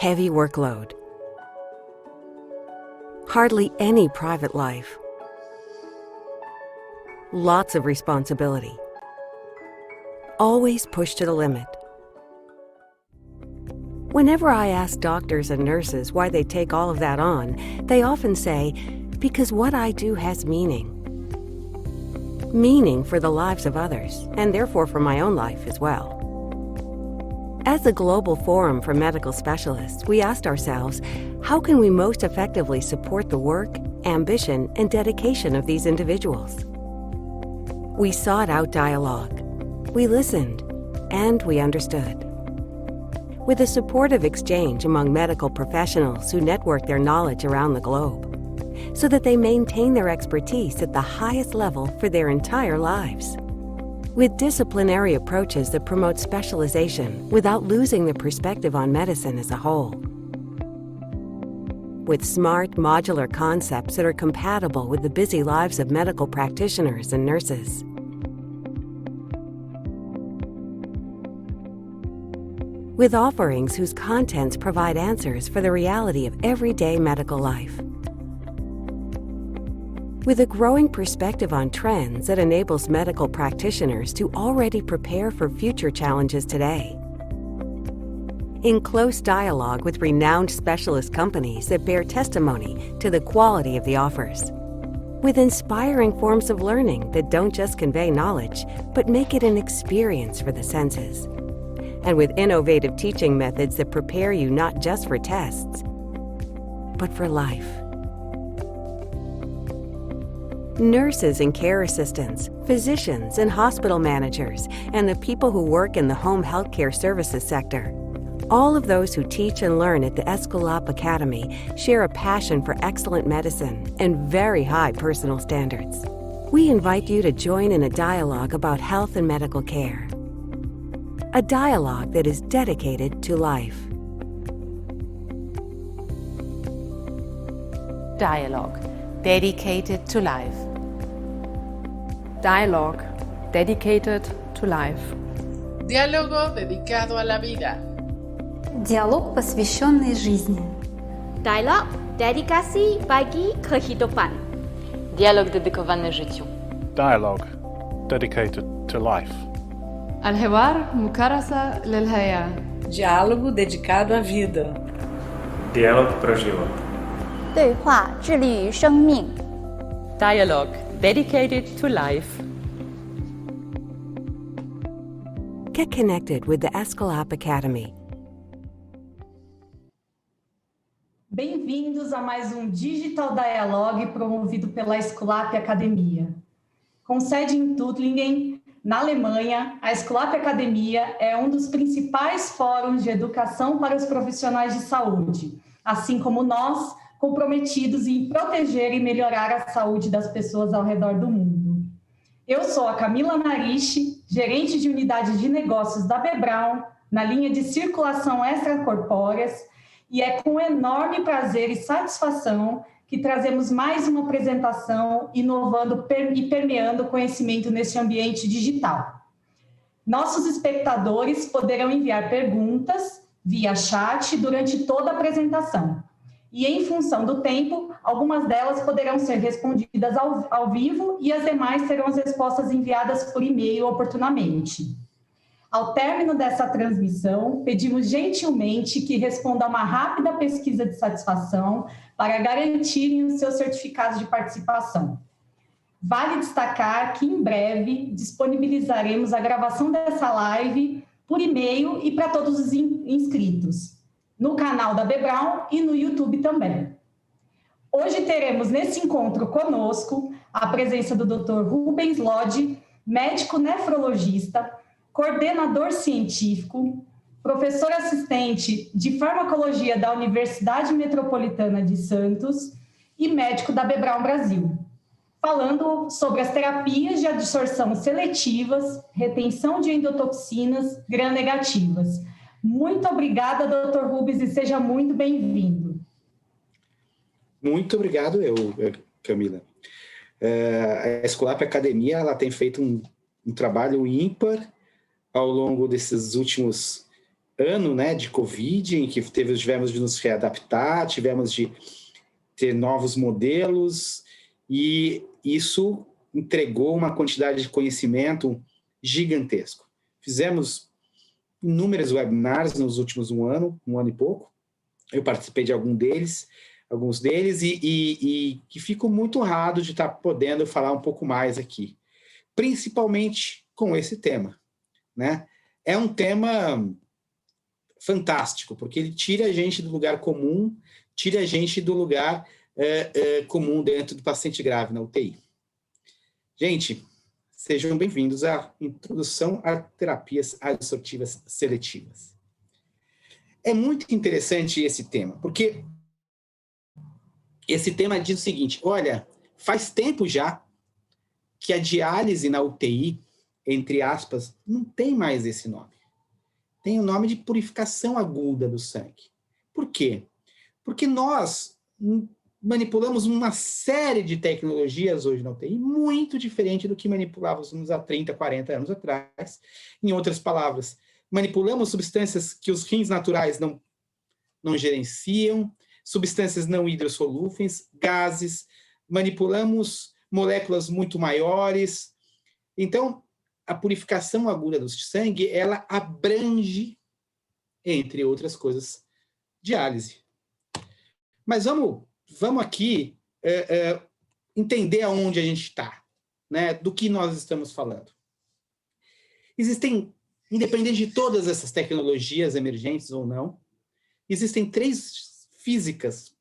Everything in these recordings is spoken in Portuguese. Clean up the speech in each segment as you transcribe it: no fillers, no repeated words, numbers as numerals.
heavy workload. Hardly any private life. Lots of responsibility. Always pushed to the limit. Whenever I ask doctors and nurses why they take all of that on, they often say, because what I do has meaning. Meaning for the lives of others, and therefore for my own life as well. As a global forum for medical specialists, we asked ourselves, how can we most effectively support the work, ambition, and dedication of these individuals? We sought out dialogue. We listened, and we understood. With a supportive exchange among medical professionals who network their knowledge around the globe, so that they maintain their expertise at the highest level for their entire lives. With disciplinary approaches that promote specialization without losing the perspective on medicine as a whole. With smart, modular concepts that are compatible with the busy lives of medical practitioners and nurses. With offerings whose contents provide answers for the reality of everyday medical life. With a growing perspective on trends that enables medical practitioners to already prepare for future challenges today. In close dialogue with renowned specialist companies that bear testimony to the quality of the offers. With inspiring forms of learning that don't just convey knowledge, but make it an experience for the senses. And with innovative teaching methods that prepare you not just for tests, but for life. Nurses and care assistants, physicians and hospital managers, and the people who work in the home healthcare services sector. All of those who teach and learn at the Escalap Academy share a passion for excellent medicine and very high personal standards. We invite you to join in a dialogue about health and medical care. A dialogue that is dedicated to life. Dialogue, dedicated to life. Dialogue, dedicated to life. Diálogo dedicado a la vida. Dialog посвященный жизни. Dialog, dedikasi bagi kehidupan. Dialog dedykowany życiu. Dialogue, dedicated to life. الحوار مكرسة للحياة. Diálogo dedicado à vida. Dialog pro život. 对话致力于生命。Dialogue, dedicated to life. Get connected with the Escalap Academy. Bem-vindos a mais um Digital Dialogue promovido pela Escalap Academia. Com sede em Tuttlingen, na Alemanha, a Escalap Academia é um dos principais fóruns de educação para os profissionais de saúde, assim como nós, comprometidos em proteger e melhorar a saúde das pessoas ao redor do mundo. Eu sou a Camila Narishi, gerente de unidade de negócios da B-Braun, na linha de circulação extracorpóreas, e é com enorme prazer e satisfação que trazemos mais uma apresentação inovando e permeando o conhecimento nesse ambiente digital. Nossos espectadores poderão enviar perguntas via chat durante toda a apresentação. E em função do tempo, algumas delas poderão ser respondidas ao vivo e as demais serão as respostas enviadas por e-mail oportunamente. Ao término dessa transmissão, pedimos gentilmente que responda a uma rápida pesquisa de satisfação para garantirem os seus certificados de participação. Vale destacar que, em breve, disponibilizaremos a gravação dessa live por e-mail e para todos os inscritos, no canal da B-Braun e no YouTube também. Hoje teremos nesse encontro conosco a presença do Dr. Rubens Lodge, médico nefrologista, coordenador científico, professor assistente de farmacologia da Universidade Metropolitana de Santos e médico da B-Braun Brasil, falando sobre as terapias de adsorção seletivas, retenção de endotoxinas gram-negativas. Muito obrigada, Dr. Rubens, e seja muito bem-vindo. Muito obrigado, Camila. A Escalap Academia ela tem feito um trabalho ímpar ao longo desses últimos ano, né, de Covid, em que tivemos de nos readaptar, tivemos de ter novos modelos, e isso entregou uma quantidade de conhecimento gigantesco. Fizemos inúmeros webinars nos últimos um ano e pouco. Eu participei de alguns deles, e que fico muito honrado de estar podendo falar um pouco mais aqui, principalmente com esse tema, né? É um tema fantástico, porque ele tira a gente do lugar comum, tira a gente do lugar comum dentro do paciente grave na UTI. Gente, sejam bem-vindos à introdução a terapias adsortivas seletivas. É muito interessante esse tema, porque esse tema diz o seguinte: olha, faz tempo já que a diálise na UTI, entre aspas, não tem mais esse nome. Tem o nome de purificação aguda do sangue. Por quê? Porque nós manipulamos uma série de tecnologias hoje na UTI, muito diferente do que manipulávamos há 30, 40 anos atrás. Em outras palavras, manipulamos substâncias que os rins naturais não gerenciam, substâncias não hidrossolúveis, gases, manipulamos moléculas muito maiores. Então, a purificação aguda do sangue, ela abrange, entre outras coisas, diálise. Mas vamos aqui entender aonde a gente está, né? Do que nós estamos falando. Existem, independente de todas essas tecnologias emergentes ou não, existem 3 físicas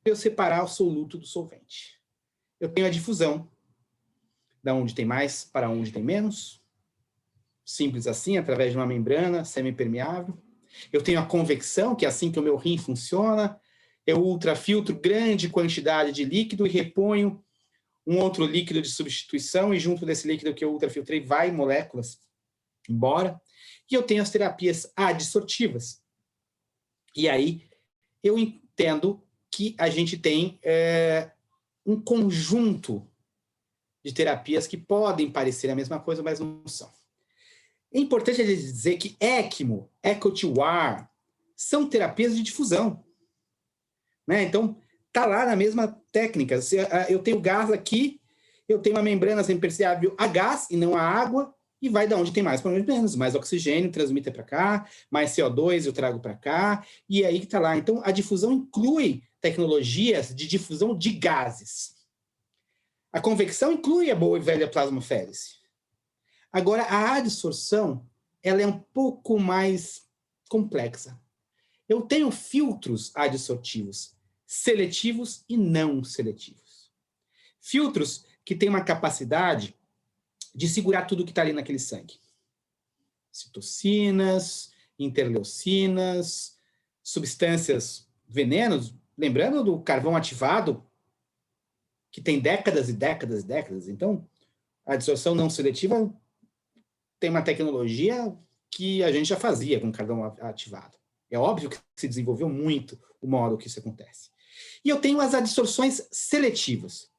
para eu separar o soluto do solvente. Eu tenho a difusão, da onde tem mais para onde tem menos, simples assim, através de uma membrana semipermeável. Eu tenho a convecção, que é assim que o meu rim funciona. Eu ultrafiltro grande quantidade de líquido e reponho um outro líquido de substituição, e junto desse líquido que eu ultrafiltrei vai moléculas embora. E eu tenho as terapias adsortivas. E aí eu entendo que a gente tem um conjunto de terapias que podem parecer a mesma coisa, mas não são. É importante dizer que ECMO, ECHO-TOWAR, são terapias de difusão, né? Então, está lá na mesma técnica. Eu tenho gás aqui, eu tenho uma membrana semipermeável a gás e não a água, e vai de onde tem mais para onde menos. Mais oxigênio, transmite para cá, mais CO2 eu trago para cá, e aí que está lá. Então, a difusão inclui tecnologias de difusão de gases. A convecção inclui a boa e velha plasmaférese. Agora, a adsorção, ela é um pouco mais complexa. Eu tenho filtros adsortivos, seletivos e não seletivos. Filtros que têm uma capacidade de segurar tudo que está ali naquele sangue. Citocinas, interleucinas, substâncias venenos. Lembrando do carvão ativado, que tem décadas e décadas e décadas. Então, a adsorção não seletiva tem uma tecnologia que a gente já fazia com carvão ativado. É óbvio que se desenvolveu muito o modo que isso acontece. E eu tenho as adsorções seletivas.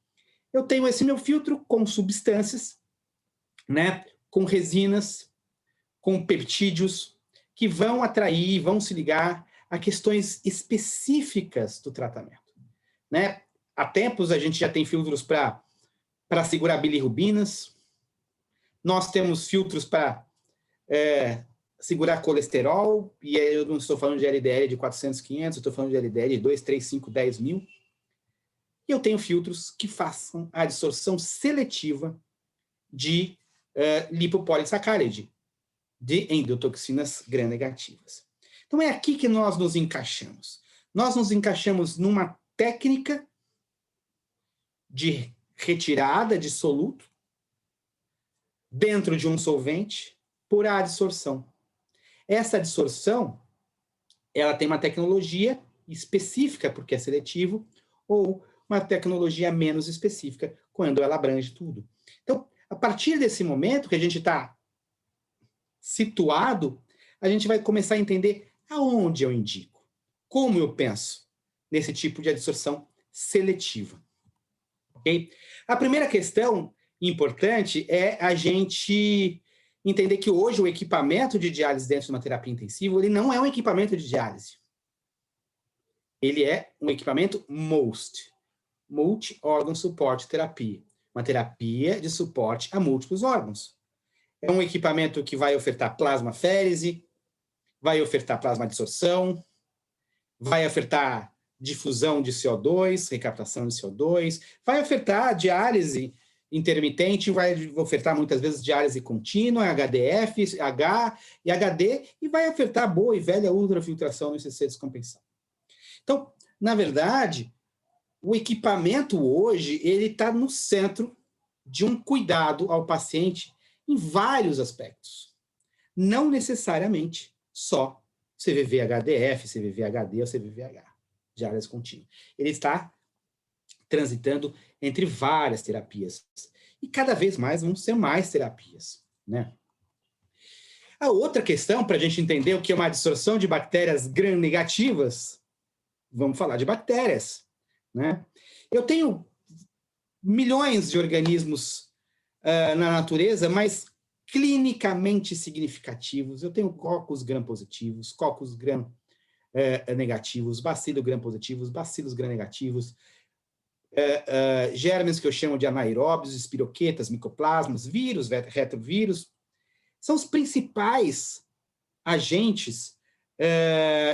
Eu tenho esse meu filtro com substâncias, né, com resinas, com peptídeos, que vão atrair, vão se ligar a questões específicas do tratamento, né? Há tempos a gente já tem filtros para segurar bilirrubinas, nós temos filtros para segurar colesterol, e eu não estou falando de LDL de 400, 500, eu estou falando de LDL de 2, 3, 5, 10 mil. E eu tenho filtros que façam a adsorção seletiva de lipopolisacáride, de endotoxinas gram-negativas. Então é aqui que nós nos encaixamos. Nós nos encaixamos numa técnica de retirada de soluto dentro de um solvente por adsorção. Essa adsorção, ela tem uma tecnologia específica, porque é seletivo, ou uma tecnologia menos específica, quando ela abrange tudo. Então, a partir desse momento que a gente está situado, a gente vai começar a entender aonde eu indico, como eu penso nesse tipo de adsorção seletiva. Okay? A primeira questão importante é a gente entender que hoje o equipamento de diálise dentro de uma terapia intensiva, ele não é um equipamento de diálise. Ele é um equipamento Multi-Organ Support Therapy, uma terapia de suporte a múltiplos órgãos. É um equipamento que vai ofertar plasmaférese, vai ofertar plasmadissorção, vai ofertar difusão de CO2, recaptação de CO2, vai ofertar diálise intermitente, vai ofertar muitas vezes diálise contínua, HDF, H e HD, e vai ofertar boa e velha ultrafiltração no CC descompensado. Então, na verdade, o equipamento hoje, ele está no centro de um cuidado ao paciente em vários aspectos. Não necessariamente só CVV HDF, CVV HD ou CVVH, diálise contínua. Ele está transitando entre várias terapias. E cada vez mais vão ser mais terapias, né? A outra questão, para a gente entender o que é uma adsorção de bactérias gram-negativas, vamos falar de bactérias, né? Eu tenho milhões de organismos na natureza, mas clinicamente significativos. Eu tenho cocos gram-positivos, cocos gram-negativos, bacilo gram-positivos, bacilos gram-negativos, germes que eu chamo de anaeróbios, espiroquetas, micoplasmas, vírus, retrovírus, são os principais agentes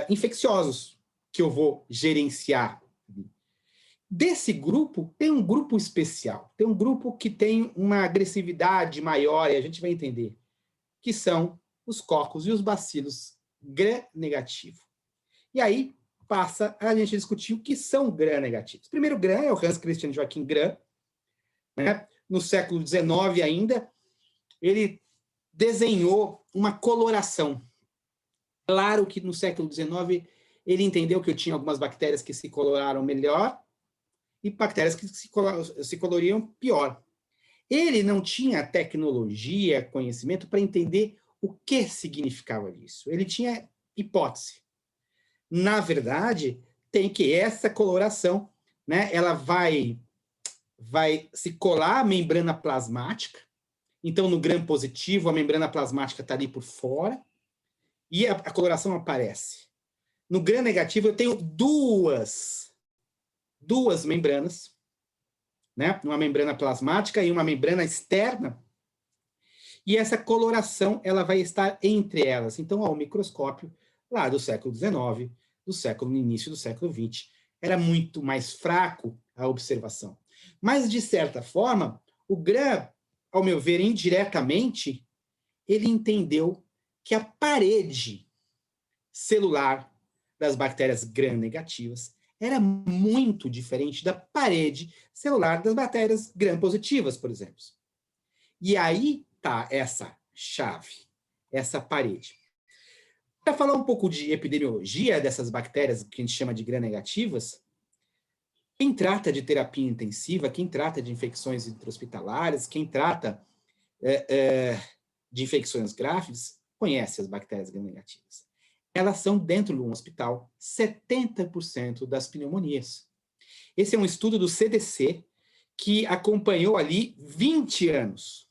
infecciosos que eu vou gerenciar. Desse grupo, tem um grupo especial, tem um grupo que tem uma agressividade maior, e a gente vai entender, que são os cocos e os bacilos gram-negativo. E aí, passa a gente discutir o que são gram-negativos. Primeiro gram é o Hans Christian Joachim Gram, né? No século XIX ainda, ele desenhou uma coloração. Claro que no século XIX ele entendeu que eu tinha algumas bactérias que se coloraram melhor e bactérias que se coloriam pior. Ele não tinha tecnologia, conhecimento para entender o que significava isso. Ele tinha hipótese. Na verdade, tem que essa coloração, né, ela vai se colar à membrana plasmática. Então, no gram positivo, a membrana plasmática está ali por fora e a coloração aparece. No gram negativo, eu tenho duas membranas, né, uma membrana plasmática e uma membrana externa, e essa coloração ela vai estar entre elas. Então, ao microscópio, lá do século XIX, no início do século XX, era muito mais fraco a observação. Mas, de certa forma, o Gram, ao meu ver, indiretamente, ele entendeu que a parede celular das bactérias gram-negativas era muito diferente da parede celular das bactérias gram-positivas, por exemplo. E aí está essa chave, essa parede. Para falar um pouco de epidemiologia dessas bactérias que a gente chama de gram-negativas, quem trata de terapia intensiva, quem trata de infecções intra-hospitalares, quem trata de infecções graves, conhece as bactérias gram-negativas. Elas são, dentro de um hospital, 70% das pneumonias. Esse é um estudo do CDC que acompanhou ali 20 anos.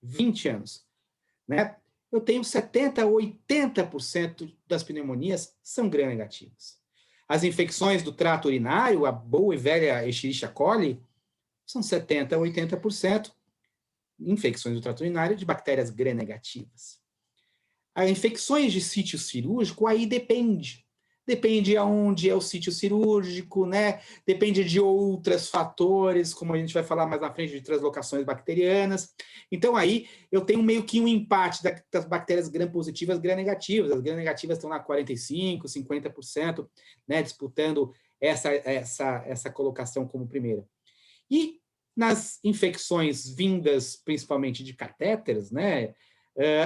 20 anos, né? Eu tenho 70% a 80% das pneumonias são gram-negativas. As infecções do trato urinário, a boa e velha Escherichia coli, são 70% a 80% infecções do trato urinário de bactérias gram-negativas. As infecções de sítio cirúrgico, aí depende. Depende aonde é o sítio cirúrgico, né? Depende de outros fatores, como a gente vai falar mais na frente, de translocações bacterianas. Então, aí, eu tenho meio que um empate das bactérias gram-positivas, gram-negativas. As gram-negativas estão lá 45%, 50%, né? Disputando essa colocação como primeira. E nas infecções vindas, principalmente de catéteres, né?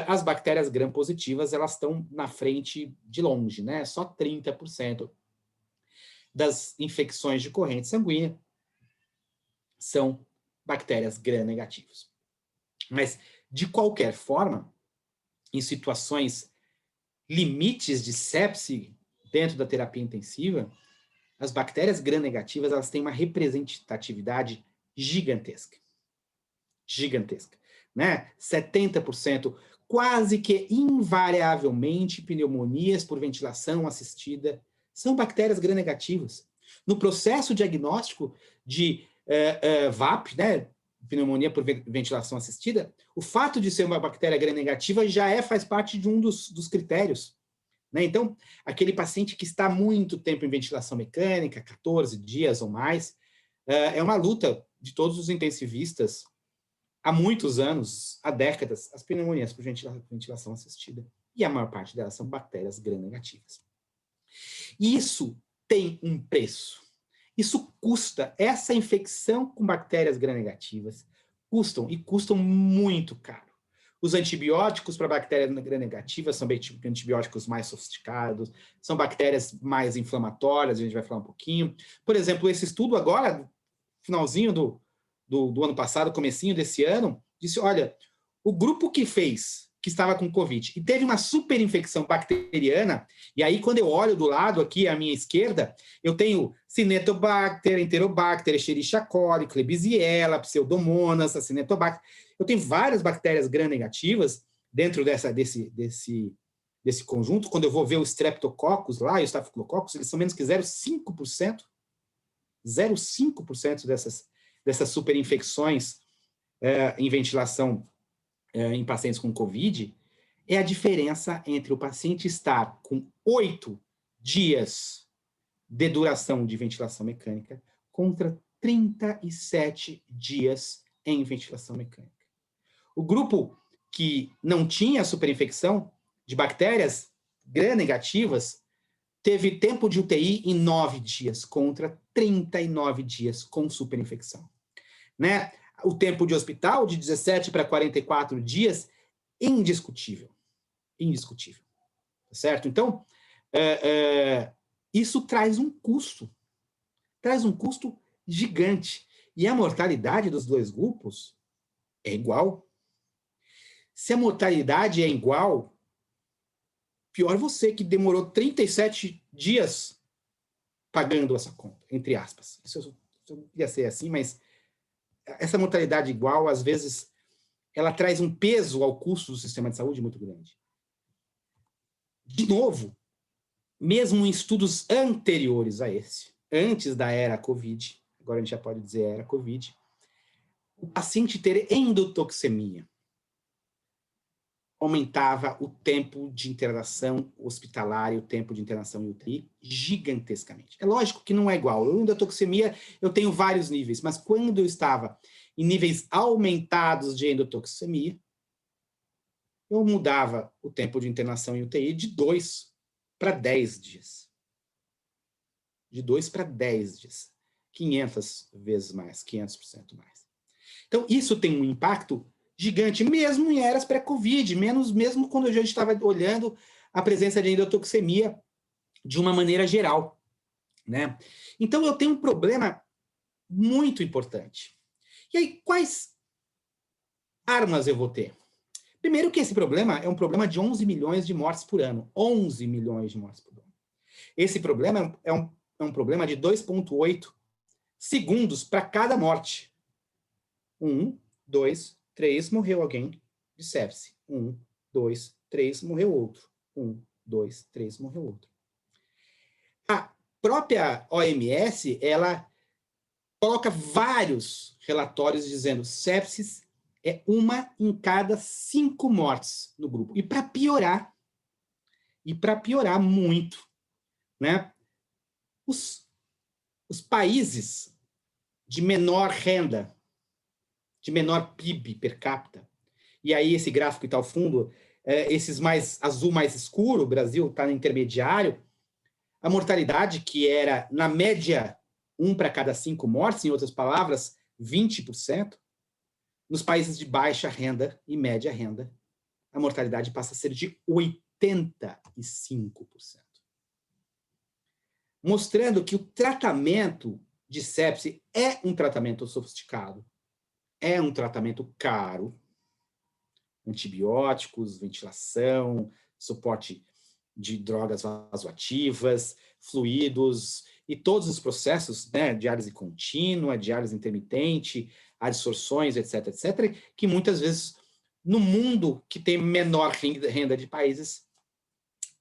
As bactérias gram-positivas, elas estão na frente de longe, né? Só 30% das infecções de corrente sanguínea são bactérias gram-negativas. Mas, de qualquer forma, em situações limites de sepse dentro da terapia intensiva, as bactérias gram-negativas, elas têm uma representatividade gigantesca. Gigantesca. né? 70%, quase que invariavelmente pneumonias por ventilação assistida são bactérias gram-negativas. No processo diagnóstico de VAP, né, pneumonia por ventilação assistida, o fato de ser uma bactéria gram-negativa já faz parte de um dos critérios. Né? Então, aquele paciente que está muito tempo em ventilação mecânica, 14 dias ou mais, é uma luta de todos os intensivistas há muitos anos, há décadas, as pneumonias por ventilação assistida. E a maior parte delas são bactérias gram-negativas. Isso tem um preço. Isso custa, essa infecção com bactérias gram-negativas custam muito caro. Os antibióticos para bactérias gram-negativas são antibióticos mais sofisticados, são bactérias mais inflamatórias, a gente vai falar um pouquinho. Por exemplo, esse estudo agora, finalzinho do ano passado, comecinho desse ano, disse, olha, o grupo que estava com Covid e teve uma superinfecção bacteriana, e aí quando eu olho do lado aqui, à minha esquerda, eu tenho Cinetobacter, Enterobacter, Escherichia coli, Klebsiella, Pseudomonas, Acinetobacter. Eu tenho várias bactérias gram-negativas dentro desse conjunto. Quando eu vou ver o Streptococcus lá, e o Staphylococcus, eles são menos que 0,5%. 0,5% dessas superinfecções em ventilação em pacientes com Covid, é a diferença entre o paciente estar com 8 dias de duração de ventilação mecânica contra 37 dias em ventilação mecânica. O grupo que não tinha superinfecção de bactérias gram-negativas teve tempo de UTI em 9 dias contra 39 dias com superinfecção. Né? O tempo de hospital de 17 para 44 dias, indiscutível. Indiscutível. Certo? Então, isso traz um custo. Traz um custo gigante. E a mortalidade dos dois grupos é igual. Se a mortalidade é igual, pior você que demorou 37 dias pagando essa conta, entre aspas. Isso ia ser assim, mas essa mortalidade igual, às vezes, ela traz um peso ao custo do sistema de saúde muito grande. De novo, mesmo em estudos anteriores a esse, antes da era Covid, agora a gente já pode dizer era Covid, o paciente ter endotoxemia aumentava o tempo de internação hospitalar e o tempo de internação em UTI gigantescamente. É lógico que não é igual. A endotoxemia, eu tenho vários níveis, mas quando eu estava em níveis aumentados de endotoxemia, eu mudava o tempo de internação em UTI de 2 para 10 dias. De 2 para 10 dias. 500 vezes mais, 500% mais. Então, isso tem um impacto gigante, mesmo em eras pré-Covid, mesmo quando a gente estava olhando a presença de endotoxemia de uma maneira geral. Né? Então, eu tenho um problema muito importante. E aí, quais armas eu vou ter? Primeiro que esse problema é um problema de 11 milhões de mortes por ano. 11 milhões de mortes por ano. Esse problema é um problema de 2,8 segundos para cada morte. 1, 2, 3, morreu alguém de sepse. 1, 2, 3, morreu outro. 1, 2, 3, morreu outro. A própria OMS, ela coloca vários relatórios dizendo sepsis é 1 em cada 5 mortes no grupo. E para piorar muito, né, os países de menor renda, de menor PIB per capita, e aí esse gráfico que está ao fundo, esses mais azul mais escuro, o Brasil está no intermediário, a mortalidade que era, na média, 1 para cada 5 mortes, em outras palavras, 20%, nos países de baixa renda e média renda, a mortalidade passa a ser de 85%. Mostrando que o tratamento de sepse é um tratamento sofisticado, é um tratamento caro, antibióticos, ventilação, suporte de drogas vasoativas, fluidos e todos os processos, né, diálise contínua, diálise intermitente, adsorções, etc., etc., que muitas vezes no mundo que tem menor renda de países,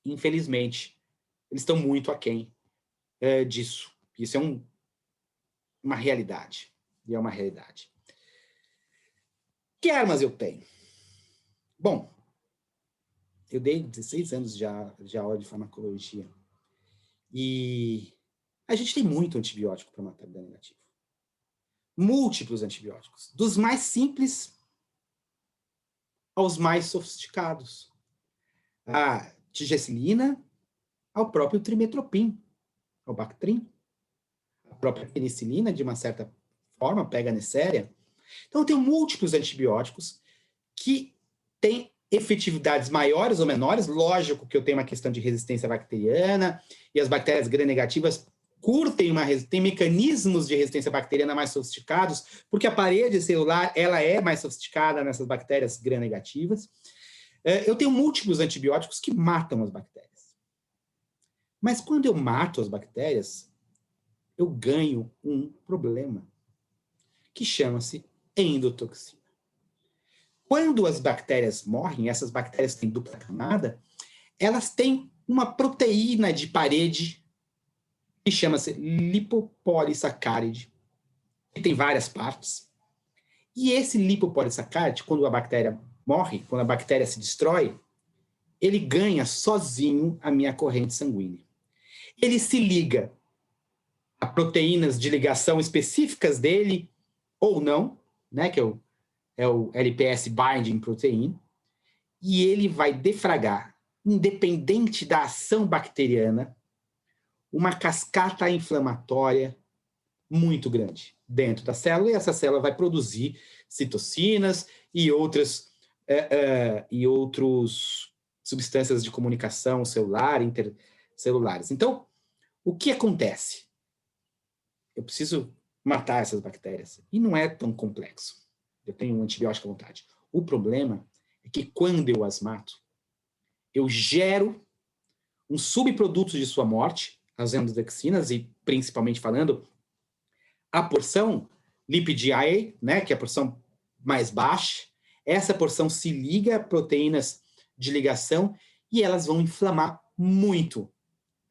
infelizmente, eles estão muito aquém disso. Isso é uma realidade. E é uma realidade. Que armas eu tenho? Bom, eu dei 16 anos de aula de farmacologia. E a gente tem muito antibiótico para matar gram negativo. Múltiplos antibióticos. Dos mais simples aos mais sofisticados. A tigecilina ao próprio trimetoprim, ao Bactrim. A própria penicilina, de uma certa forma, pega a Neisseria. Então, eu tenho múltiplos antibióticos que têm efetividades maiores ou menores. Lógico que eu tenho uma questão de resistência bacteriana, e as bactérias gram-negativas têm mecanismos de resistência bacteriana mais sofisticados, porque a parede celular ela é mais sofisticada nessas bactérias gram-negativas. Eu tenho múltiplos antibióticos que matam as bactérias. Mas quando eu mato as bactérias, eu ganho um problema, que chama-se endotoxina. Quando as bactérias morrem, essas bactérias têm dupla camada, elas têm uma proteína de parede que chama-se lipopolissaccáride, que tem várias partes. E esse lipopolissaccáride, quando a bactéria morre, quando a bactéria se destrói, ele ganha sozinho a minha corrente sanguínea. Ele se liga a proteínas de ligação específicas dele, ou não, né, que é o LPS Binding Protein, e ele vai defragrar, independente da ação bacteriana, uma cascata inflamatória muito grande dentro da célula, e essa célula vai produzir citocinas e outras substâncias de comunicação celular, intercelulares. Então, o que acontece? Eu preciso matar essas bactérias. E não é tão complexo. Eu tenho um antibiótico à vontade. O problema é que quando eu as mato, eu gero um subproduto de sua morte, as endotoxinas, e principalmente falando, a porção lipidiae, né, que é a porção mais baixa, essa porção se liga a proteínas de ligação e elas vão inflamar muito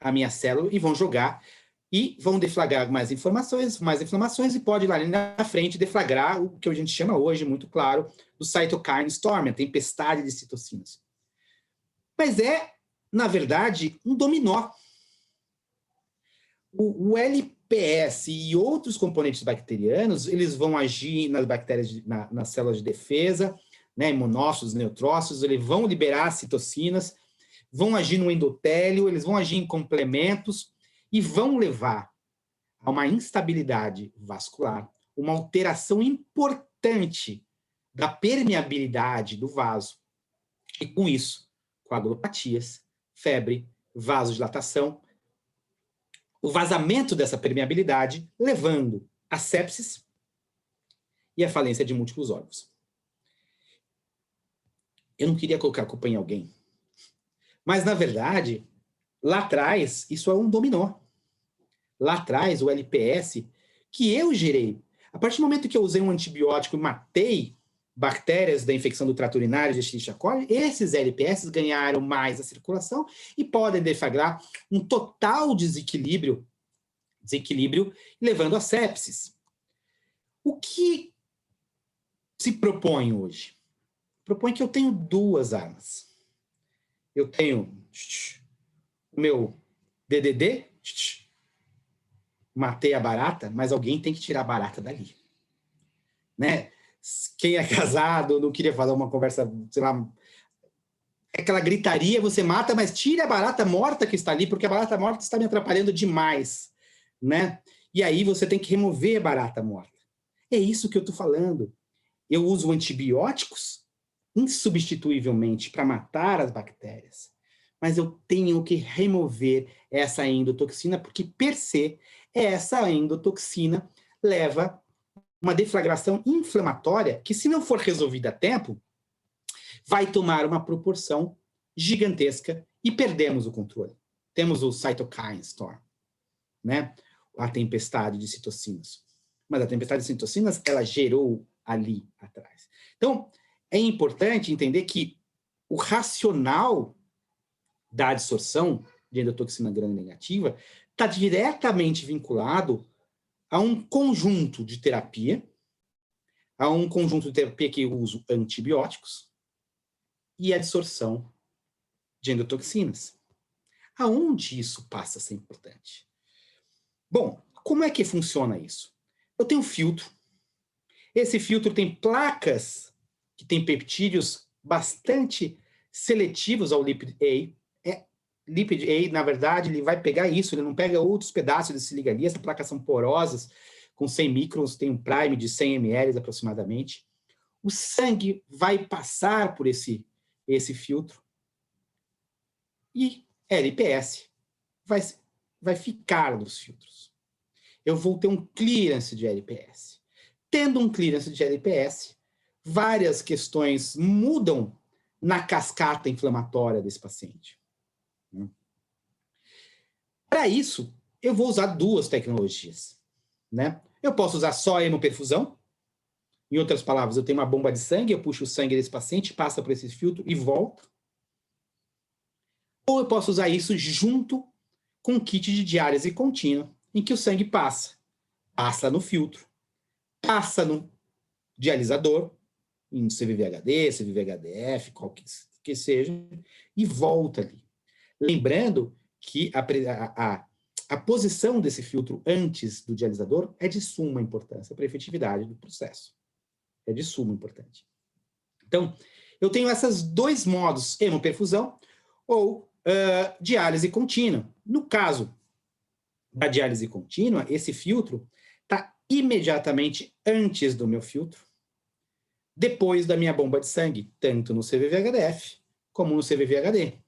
a minha célula e vão jogar e vão deflagrar mais inflamações e pode lá na frente deflagrar o que a gente chama hoje, muito claro, do cytokine storm, a tempestade de citocinas. Mas na verdade, um dominó. O LPS e outros componentes bacterianos, eles vão agir nas bactérias, nas células de defesa, né, imunócitos, neutrócitos, eles vão liberar citocinas, vão agir no endotélio, eles vão agir em complementos e vão levar a uma instabilidade vascular, uma alteração importante da permeabilidade do vaso. E com isso, coagulopatias, febre, vasodilatação, o vazamento dessa permeabilidade, levando a sepsis e a falência de múltiplos órgãos. Eu não queria colocar a culpa em alguém, mas, na verdade, lá atrás, isso é um dominó. Lá atrás, o LPS, que eu gerei, a partir do momento que eu usei um antibiótico e matei bactérias da infecção do trato urinário de Escherichia coli, esses LPS ganharam mais a circulação e podem deflagrar um total desequilíbrio, levando a sepsis. O que se propõe hoje? Propõe que eu tenho duas armas. Eu tenho o meu DDD, matei a barata, mas alguém tem que tirar a barata dali. Né? Quem é casado, não queria fazer uma conversa, sei lá, aquela gritaria, você mata, mas tire a barata morta que está ali, porque a barata morta está me atrapalhando demais, né? E aí você tem que remover a barata morta. É isso que eu estou falando. Eu uso antibióticos insubstituivelmente para matar as bactérias, mas eu tenho que remover essa endotoxina, porque per se, essa endotoxina leva uma deflagração inflamatória que, se não for resolvida a tempo, vai tomar uma proporção gigantesca e perdemos o controle. Temos o cytokine storm, né? A tempestade de citocinas. Mas a tempestade de citocinas, ela gerou ali atrás. Então, é importante entender que o racional da adsorção de endotoxina gram-negativa está diretamente vinculado a um conjunto de terapia, que usa antibióticos e a adsorção de endotoxinas. Aonde isso passa a ser importante? Bom, como é que funciona isso? Eu tenho um filtro. Esse filtro tem placas que têm peptídeos bastante seletivos ao lipid A. Lipid A, na verdade, ele vai pegar isso, ele não pega outros pedaços desse ligalia. Essas placas são porosas, com 100 microns, tem um prime de 100 ml aproximadamente. O sangue vai passar por esse filtro e LPS vai ficar nos filtros. Eu vou ter um clearance de LPS. Tendo um clearance de LPS, várias questões mudam na cascata inflamatória desse paciente. Para isso, eu vou usar duas tecnologias, né? Eu posso usar só a hemoperfusão. Em outras palavras, eu tenho uma bomba de sangue, eu puxo o sangue desse paciente, passa por esse filtro e volta. Ou eu posso usar isso junto com um kit de diálise contínua, em que o sangue passa no filtro, passa no dialisador, em CVV-HD, CVV-HDF, qual que seja, e volta ali. Lembrando que a posição desse filtro antes do dialisador é de suma importância para a efetividade do processo. É de suma importância. Então, eu tenho esses dois modos, hemoperfusão ou diálise contínua. No caso da diálise contínua, esse filtro está imediatamente antes do meu filtro, depois da minha bomba de sangue, tanto no CVV-HDF como no CVV-HD.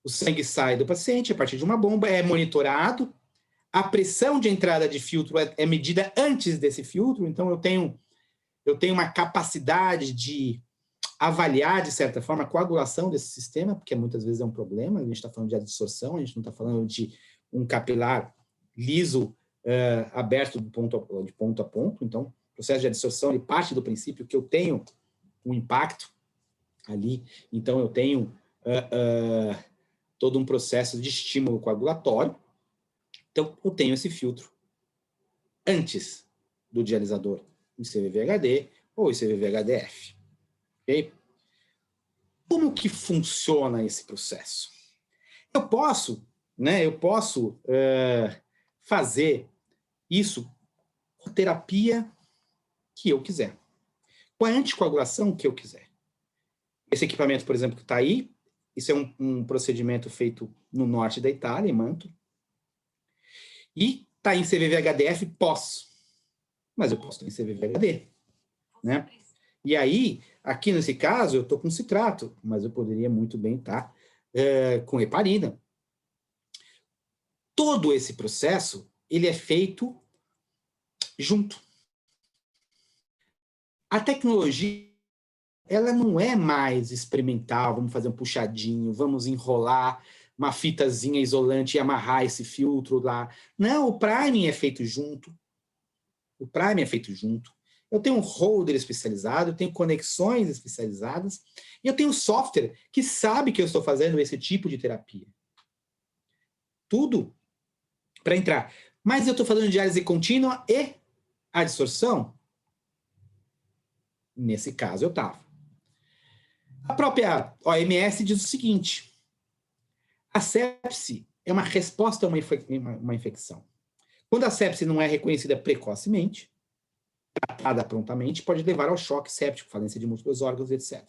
O sangue sai do paciente a partir de uma bomba, é monitorado, a pressão de entrada de filtro é medida antes desse filtro, então eu tenho uma capacidade de avaliar, de certa forma, a coagulação desse sistema, porque muitas vezes é um problema, a gente está falando de adsorção, a gente não está falando de um capilar liso, aberto de ponto a ponto, então o processo de adsorção ele parte do princípio que eu tenho um impacto ali, então eu tenho todo um processo de estímulo coagulatório. Então, eu tenho esse filtro antes do dialisador em CVV-HD ou em CVV-HDF. Ok? Como que funciona esse processo? Eu posso fazer isso com a terapia que eu quiser, com a anticoagulação que eu quiser. Esse equipamento, por exemplo, que está aí, isso é um procedimento feito no norte da Itália, em Manto. E está em CVV-HDF pós. Mas eu posso estar em CVV-HD. Né? E aí, aqui nesse caso, eu estou com citrato, mas eu poderia muito bem estar com heparina. Todo esse processo, ele é feito junto. A tecnologia ela não é mais experimental, vamos fazer um puxadinho, vamos enrolar uma fitazinha isolante e amarrar esse filtro lá. Não, o priming é feito junto. O priming é feito junto. Eu tenho um holder especializado, eu tenho conexões especializadas, e eu tenho software que sabe que eu estou fazendo esse tipo de terapia. Tudo para entrar. Mas eu estou fazendo diálise contínua e adsorção? Nesse caso, eu estava. A própria OMS diz o seguinte: a sepse é uma resposta a uma infecção. Quando a sepse não é reconhecida precocemente, tratada prontamente, pode levar ao choque séptico, falência de múltiplos órgãos, etc.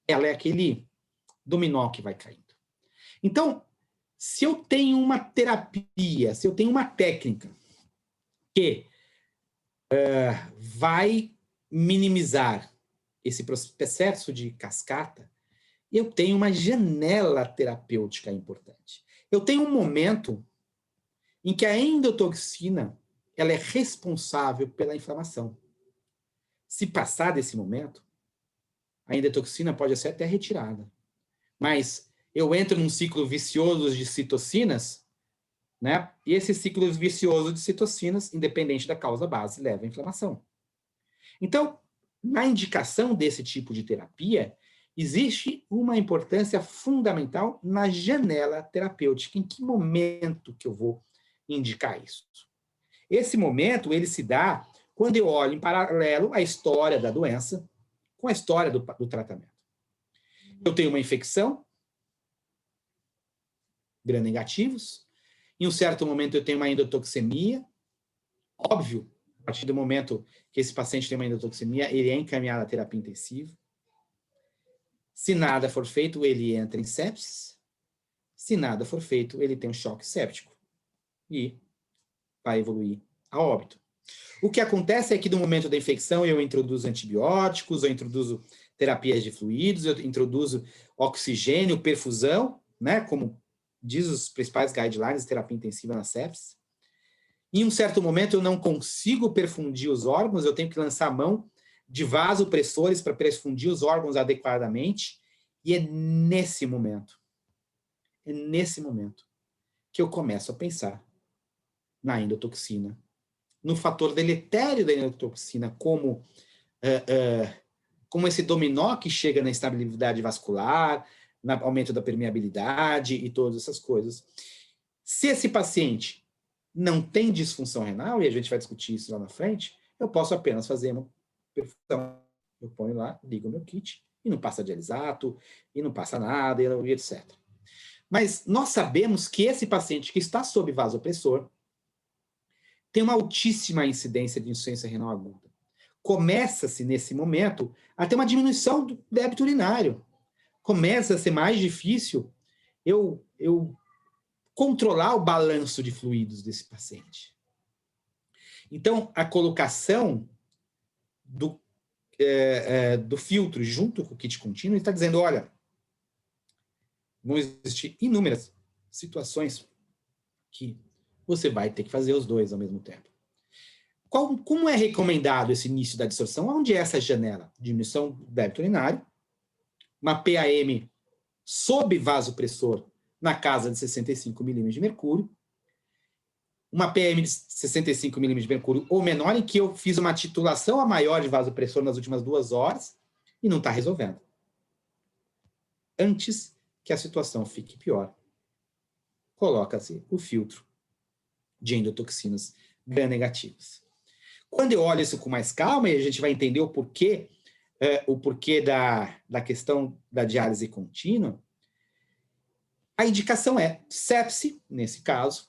Ela é aquele dominó que vai caindo. Então, se eu tenho uma terapia, se eu tenho uma técnica que vai minimizar esse processo de cascata, eu tenho uma janela terapêutica importante. Eu tenho um momento em que a endotoxina ela é responsável pela inflamação. Se passar desse momento, a endotoxina pode ser até retirada. Mas eu entro num ciclo vicioso de citocinas, né? E esse ciclo vicioso de citocinas, independente da causa base, leva à inflamação. Então, na indicação desse tipo de terapia, existe uma importância fundamental na janela terapêutica. Em que momento que eu vou indicar isso? Esse momento, ele se dá quando eu olho em paralelo a história da doença com a história do tratamento. Eu tenho uma infecção, gram-negativos. Em um certo momento, eu tenho uma endotoxemia. Óbvio, a partir do momento que esse paciente tem uma endotoxemia, ele é encaminhado à terapia intensiva. Se nada for feito, ele entra em sepsis. Se nada for feito, ele tem um choque séptico. E vai evoluir a óbito. O que acontece é que no momento da infecção eu introduzo antibióticos, eu introduzo terapias de fluidos, eu introduzo oxigênio, perfusão, né, como diz os principais guidelines de terapia intensiva na sepsis. Em um certo momento eu não consigo perfundir os órgãos, eu tenho que lançar a mão de vasopressores para perfundir os órgãos adequadamente, e é nesse momento que eu começo a pensar na endotoxina, no fator deletério da endotoxina, como esse dominó que chega na estabilidade vascular, no aumento da permeabilidade e todas essas coisas. Se esse paciente não tem disfunção renal, e a gente vai discutir isso lá na frente, eu posso apenas fazer uma perfusão. Eu ponho lá, ligo o meu kit, e não passa dialisato, e não passa nada, e etc. Mas nós sabemos que esse paciente que está sob vasopressor tem uma altíssima incidência de insuficiência renal aguda. Começa-se, nesse momento, a ter uma diminuição do débito urinário. Começa a ser mais difícil eu controlar o balanço de fluidos desse paciente. Então, a colocação do filtro junto com o kit contínuo está dizendo, olha, vão existir inúmeras situações que você vai ter que fazer os dois ao mesmo tempo. Como é recomendado esse início da distorção? Onde é essa janela? Diminuição do débito urinário, uma PAM sob vasopressor na casa de 65 milímetros de mercúrio, uma PM de 65 milímetros de mercúrio ou menor, em que eu fiz uma titulação a maior de vasopressor nas últimas 2 horas e não está resolvendo. Antes que a situação fique pior, coloca-se o filtro de endotoxinas gram-negativas. Quando eu olho isso com mais calma, e a gente vai entender o porquê da questão da diálise contínua, a indicação é sepse, nesse caso,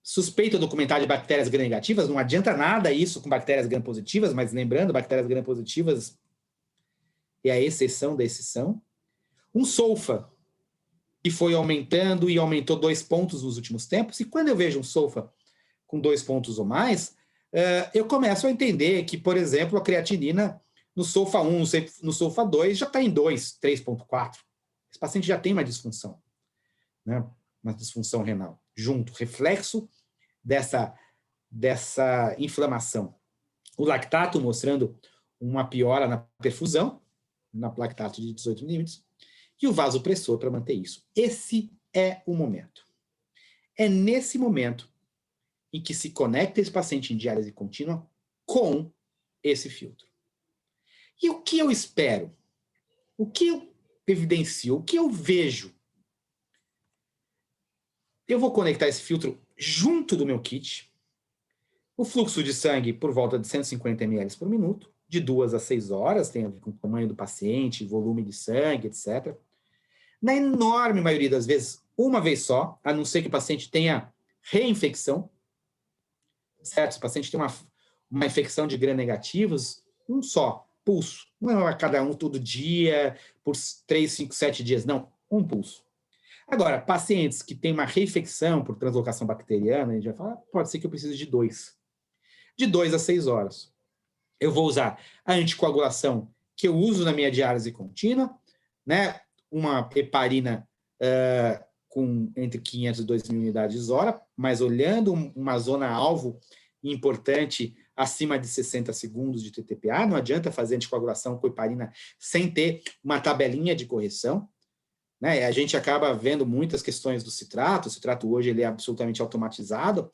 suspeita documentada de bactérias gram-negativas, não adianta nada isso com bactérias gram-positivas, mas lembrando, bactérias gram-positivas é a exceção da exceção. Um sulfa, que foi aumentando e aumentou 2 pontos nos últimos tempos, e quando eu vejo um sulfa com 2 pontos ou mais, eu começo a entender que, por exemplo, a creatinina no sulfa 1, no sulfa 2 já está em 2, 3,4. Esse paciente já tem uma disfunção, né? Uma disfunção renal, junto, reflexo dessa inflamação. O lactato mostrando uma piora na perfusão, na lactato de 18 milímetros, e o vasopressor para manter isso. Esse é o momento. É nesse momento em que se conecta esse paciente em diálise contínua com esse filtro. E o que eu espero? O que eu evidencio? O que eu vejo? Eu vou conectar esse filtro junto do meu kit. O fluxo de sangue por volta de 150 ml por minuto, de 2 a 6 horas, tem a ver com o tamanho do paciente, volume de sangue, etc. Na enorme maioria das vezes, uma vez só, a não ser que o paciente tenha reinfecção, certo? Se o paciente tem uma infecção de gram-negativos, um só pulso. Não é cada um todo dia, por 3, 5, 7 dias, não. Um pulso. Agora, pacientes que têm uma reinfecção por translocação bacteriana, a gente vai falar, pode ser que eu precise de 2. De 2 a 6 horas. Eu vou usar a anticoagulação que eu uso na minha diálise contínua, né? Uma heparina com entre 500 e 2.000 unidades hora, mas olhando uma zona-alvo importante acima de 60 segundos de TTPA, não adianta fazer anticoagulação com heparina sem ter uma tabelinha de correção, né? A gente acaba vendo muitas questões do citrato, o citrato hoje ele é absolutamente automatizado,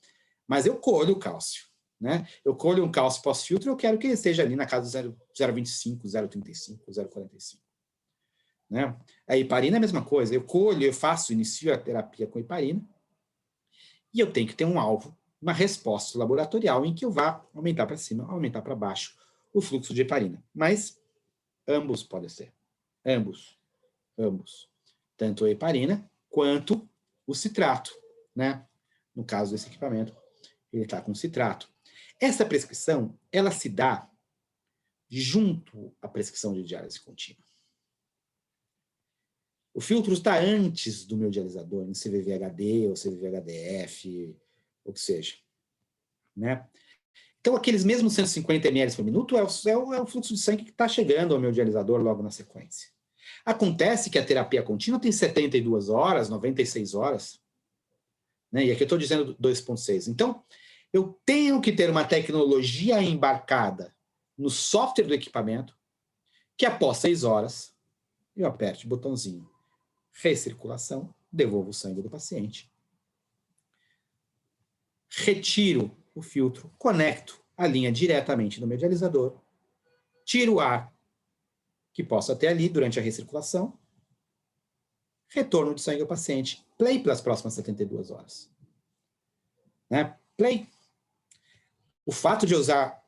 mas eu colho o cálcio. né? Eu colho um cálcio pós-filtro, eu quero que ele esteja ali na casa do 0,25, 0,35, 0,45. Né? A heparina é a mesma coisa. Eu colho, inicio a terapia com heparina e eu tenho que ter um alvo, uma resposta laboratorial em que eu vá aumentar para cima, aumentar para baixo o fluxo de heparina. Mas ambos podem ser. Ambos. Tanto a heparina quanto o citrato, né? No caso desse equipamento, ele está com citrato. Essa prescrição, ela se dá junto à prescrição de diálise contínua. O filtro está antes do meu dialisador, em CVV-HD ou CVV-HDF, ou que seja. Né? Então, aqueles mesmos 150 ml por minuto é o fluxo de sangue que está chegando ao meu dialisador logo na sequência. Acontece que a terapia contínua tem 72 horas, 96 horas, né? E aqui eu estou dizendo 2,6. Então, eu tenho que ter uma tecnologia embarcada no software do equipamento, que após 6 horas, eu aperte o botãozinho recirculação, devolvo o sangue do paciente, retiro o filtro, conecto a linha diretamente no meu dialisador, tiro o ar que possa ter ali durante a recirculação, retorno de sangue ao paciente, play pelas próximas 72 horas. Né? Play. O fato de eu usar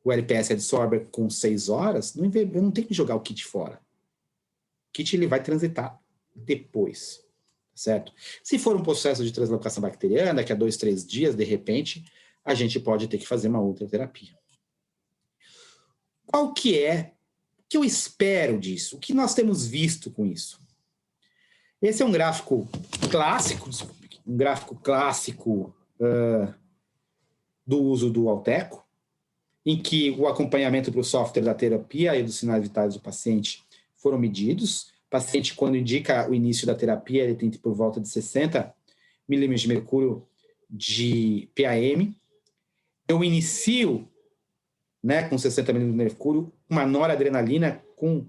o LPS Adsorber com 6 horas, eu não tenho que jogar o kit fora. O kit ele vai transitar depois. Certo? Se for um processo de translocação bacteriana, que a 2, 3 dias, de repente, a gente pode ter que fazer uma outra terapia. Qual que é o que eu espero disso? O que nós temos visto com isso? Esse é um gráfico clássico, do uso do Alteco, em que o acompanhamento para o software da terapia e dos sinais vitais do paciente foram medidos. O paciente, quando indica o início da terapia, ele tem por volta de 60 milímetros de mercúrio de PAM. Eu inicio, né, com 60 milímetros de mercúrio, uma noradrenalina com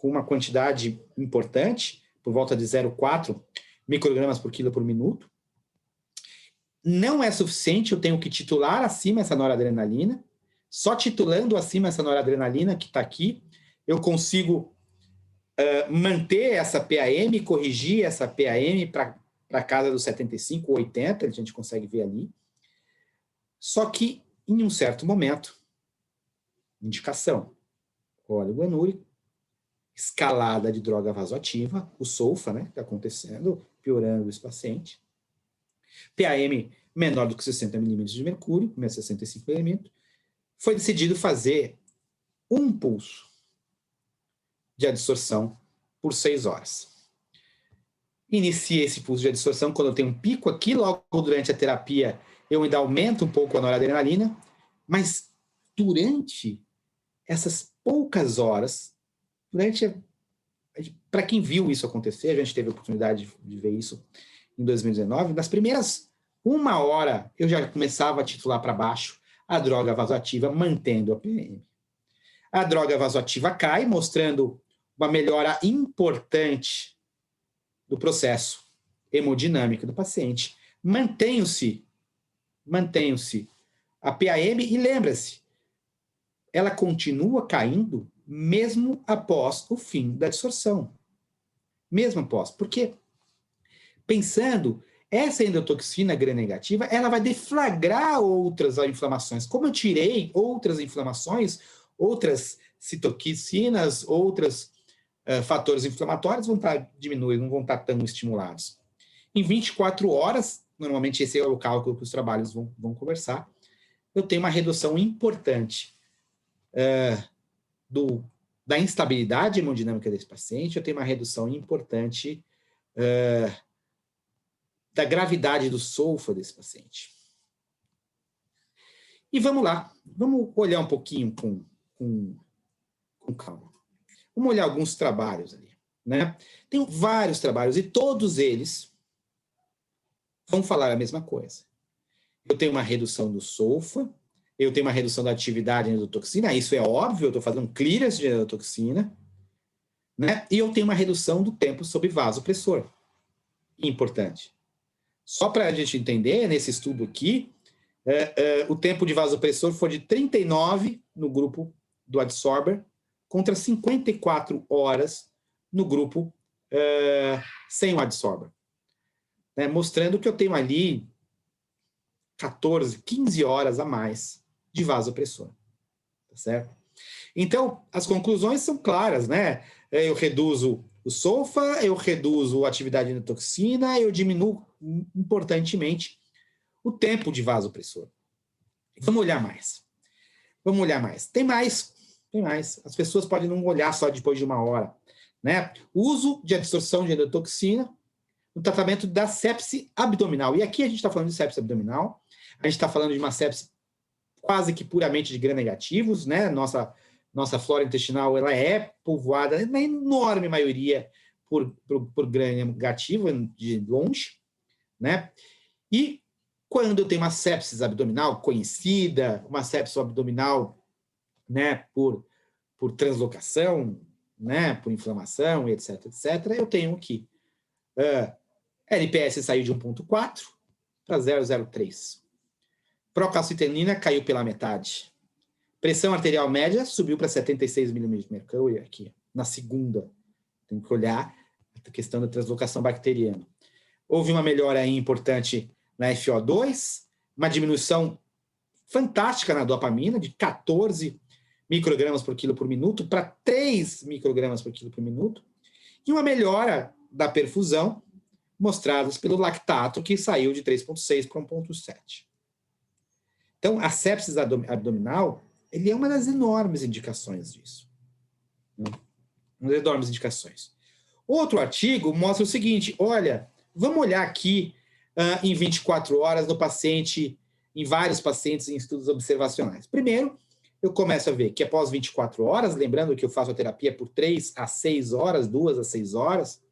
uma quantidade importante, por volta de 0,4 microgramas por quilo por minuto. Não é suficiente, eu tenho que titular acima essa noradrenalina. Só titulando acima essa noradrenalina que está aqui, eu consigo manter essa PAM, corrigir essa PAM para casa dos 75, 80, a gente consegue ver ali. Só que, em um certo momento, indicação, óleo guanúrico, escalada de droga vasoativa, o sulfa, né, que está acontecendo, piorando esse paciente. PAM menor do que 60 milímetros de mercúrio, 65 milímetros. Foi decidido fazer um pulso de adsorção por 6 horas. Iniciei esse pulso de adsorção quando eu tenho um pico aqui, logo durante a terapia eu ainda aumento um pouco a noradrenalina, mas durante essas poucas horas, para quem viu isso acontecer, a gente teve a oportunidade de ver isso em 2019, nas primeiras 1 hora eu já começava a titular para baixo a droga vasoativa, mantendo a PM. A droga vasoativa cai, mostrando uma melhora importante do processo hemodinâmico do paciente. Mantenham-se a PAM e lembra-se, ela continua caindo mesmo após o fim da adsorção. Mesmo após. Porque, pensando, essa endotoxina gram-negativa, ela vai deflagrar outras inflamações. Como eu tirei outras inflamações, outras citoquinas, outros fatores inflamatórios vão estar diminuindo, não vão estar tão estimulados. Em 24 horas, normalmente esse é o cálculo que os trabalhos vão conversar, eu tenho uma redução importante da instabilidade hemodinâmica desse paciente, eu tenho uma redução importante da gravidade do sulfa desse paciente. E vamos lá, vamos olhar um pouquinho com calma. Vamos olhar alguns trabalhos ali, né? Tem vários trabalhos e todos eles vão falar a mesma coisa. Eu tenho uma redução do sulfa, eu tenho uma redução da atividade endotoxina, isso é óbvio, eu estou fazendo um clearance de endotoxina, né? E eu tenho uma redução do tempo sob vasopressor. Importante. Só para a gente entender, nesse estudo aqui, o tempo de vasopressor foi de 39 no grupo do adsorber contra 54 horas no grupo sem o adsorber. Né? Mostrando que eu tenho ali 14, 15 horas a mais de vasopressor. Tá certo? Então, as conclusões são claras, né? Eu reduzo o sulfa, eu reduzo a atividade da toxina, eu diminuo importantemente o tempo de vasopressor. Vamos olhar mais. Tem mais. As pessoas podem não olhar só depois de 1 hora. Né? O uso de absorção de endotoxina no tratamento da sepse abdominal. E aqui a gente está falando de sepse abdominal, a gente está falando de uma sepse quase que puramente de gram-negativos, né? Nossa flora intestinal ela é povoada, na enorme maioria, por gram-negativo, de longe, né? E quando eu tenho uma sepsis abdominal conhecida, uma sepsis abdominal, né, por translocação, né, por inflamação, etc., eu tenho aqui LPS saiu de 1,4 para 0,03. Procalcitonina caiu pela metade. Pressão arterial média subiu para 76 milímetros de mercúrio aqui, na segunda. Tem que olhar a questão da translocação bacteriana. Houve uma melhora aí importante na FO2, uma diminuição fantástica na dopamina, de 14 microgramas por quilo por minuto para 3 microgramas por quilo por minuto, e uma melhora da perfusão, mostradas pelo lactato, que saiu de 3,6 para 1,7. Então, a sepsis abdominal, ele é uma das enormes indicações disso. Uma das enormes indicações. Outro artigo mostra o seguinte, olha, vamos olhar aqui em 24 horas no paciente, em vários pacientes em estudos observacionais. Primeiro, eu começo a ver que após 24 horas, lembrando que eu faço a terapia por 3 a 6 horas, 2 a 6 horas,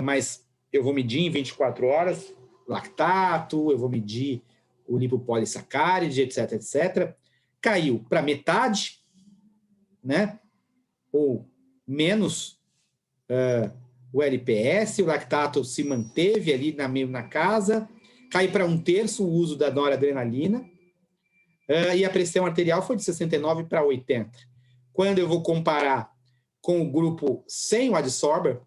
mas eu vou medir em 24 horas lactato, eu vou medir o lipopolissacáride, etc. Caiu para metade, né? Ou menos o LPS, o lactato se manteve ali na casa, caiu para 1/3 o uso da noradrenalina, e a pressão arterial foi de 69 para 80. Quando eu vou comparar com o grupo sem o adsorber,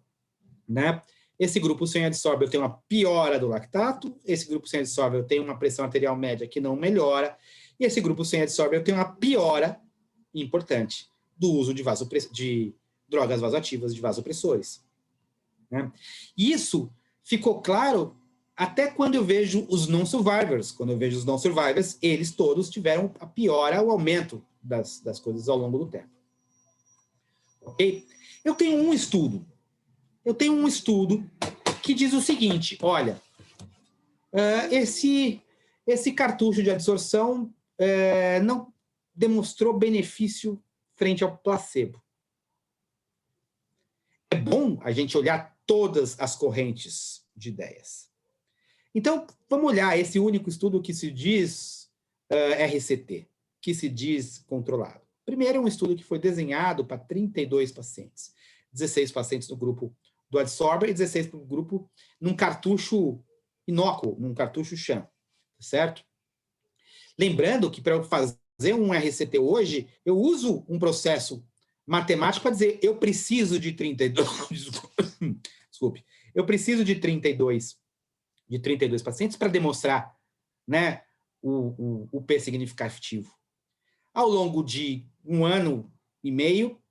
né? Esse grupo sem adsorber tem uma piora do lactato, esse grupo sem adsorber tem uma pressão arterial média que não melhora, e esse grupo sem adsorber tem uma piora importante do uso de drogas vasoativas, de vasopressores. Né? Isso ficou claro até quando eu vejo os non-survivors. Quando eu vejo os non-survivors, eles todos tiveram a piora, o aumento das coisas ao longo do tempo. Ok? Eu tenho um estudo que diz o seguinte, olha, esse cartucho de adsorção não demonstrou benefício frente ao placebo. É bom a gente olhar todas as correntes de ideias. Então, vamos olhar esse único estudo que se diz RCT, que se diz controlado. Primeiro, é um estudo que foi desenhado para 32 pacientes. 16 pacientes no grupo do adsorber e 16 para o grupo num cartucho inócuo, num cartucho sham, certo? Lembrando que para eu fazer um RCT hoje, eu uso um processo matemático para dizer eu preciso de 32, desculpe, eu preciso de 32 pacientes para demonstrar, né, o P significativo. Ao longo de 1 ano e meio,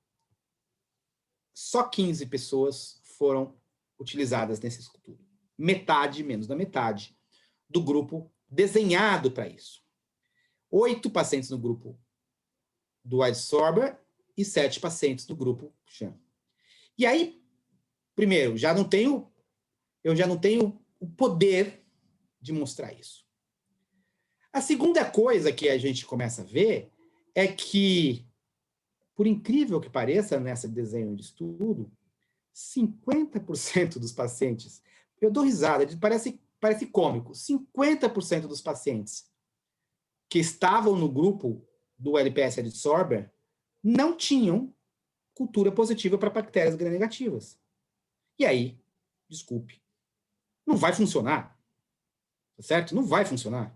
só 15 pessoas foram utilizadas nesse estudo. Metade, menos da metade, do grupo desenhado para isso. 8 pacientes no grupo do adsorber e 7 pacientes no grupo sham. E aí, primeiro, eu já não tenho o poder de mostrar isso. A segunda coisa que a gente começa a ver é que, por incrível que pareça, nesse desenho de estudo, 50% dos pacientes, eu dou risada, parece cômico, 50% dos pacientes que estavam no grupo do LPS adsorber não tinham cultura positiva para bactérias gram-negativas. E aí, desculpe, não vai funcionar. certo? Não vai funcionar.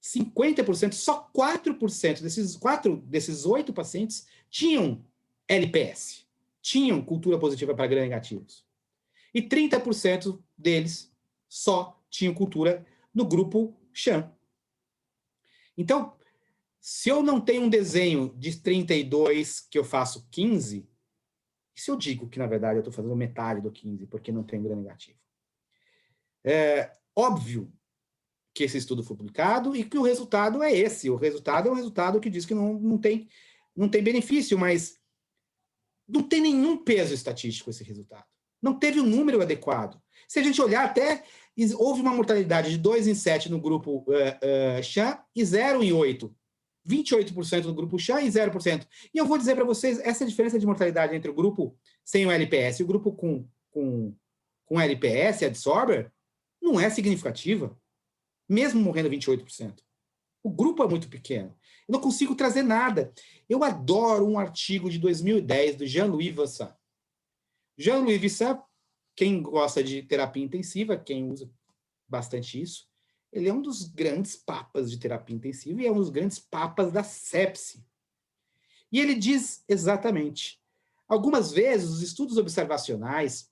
50%, só 4% desses 8 pacientes tinham LPS, tinham cultura positiva para gram-negativos. E 30% deles só tinham cultura no grupo Sham. Então, se eu não tenho um desenho de 32 que eu faço 15, e se eu digo que, na verdade, eu estou fazendo metade do 15 porque não tem gram-negativo? É óbvio que esse estudo foi publicado e que o resultado é esse. O resultado é um resultado que diz que não tem benefício, mas não tem nenhum peso estatístico esse resultado. Não teve um número adequado. Se a gente olhar até, houve uma mortalidade de 2 em 7 no grupo Sham e 0 em 8. 28% no grupo Sham e 0%. E eu vou dizer para vocês, essa diferença de mortalidade entre o grupo sem o LPS e o grupo com LPS, adsorber, não é significativa. Mesmo morrendo 28%. O grupo é muito pequeno. Eu não consigo trazer nada. Eu adoro um artigo de 2010 do Jean-Louis Vincent. Jean-Louis Vincent, quem gosta de terapia intensiva, quem usa bastante isso, ele é um dos grandes papas de terapia intensiva e é um dos grandes papas da sepse. E ele diz exatamente, algumas vezes os estudos observacionais,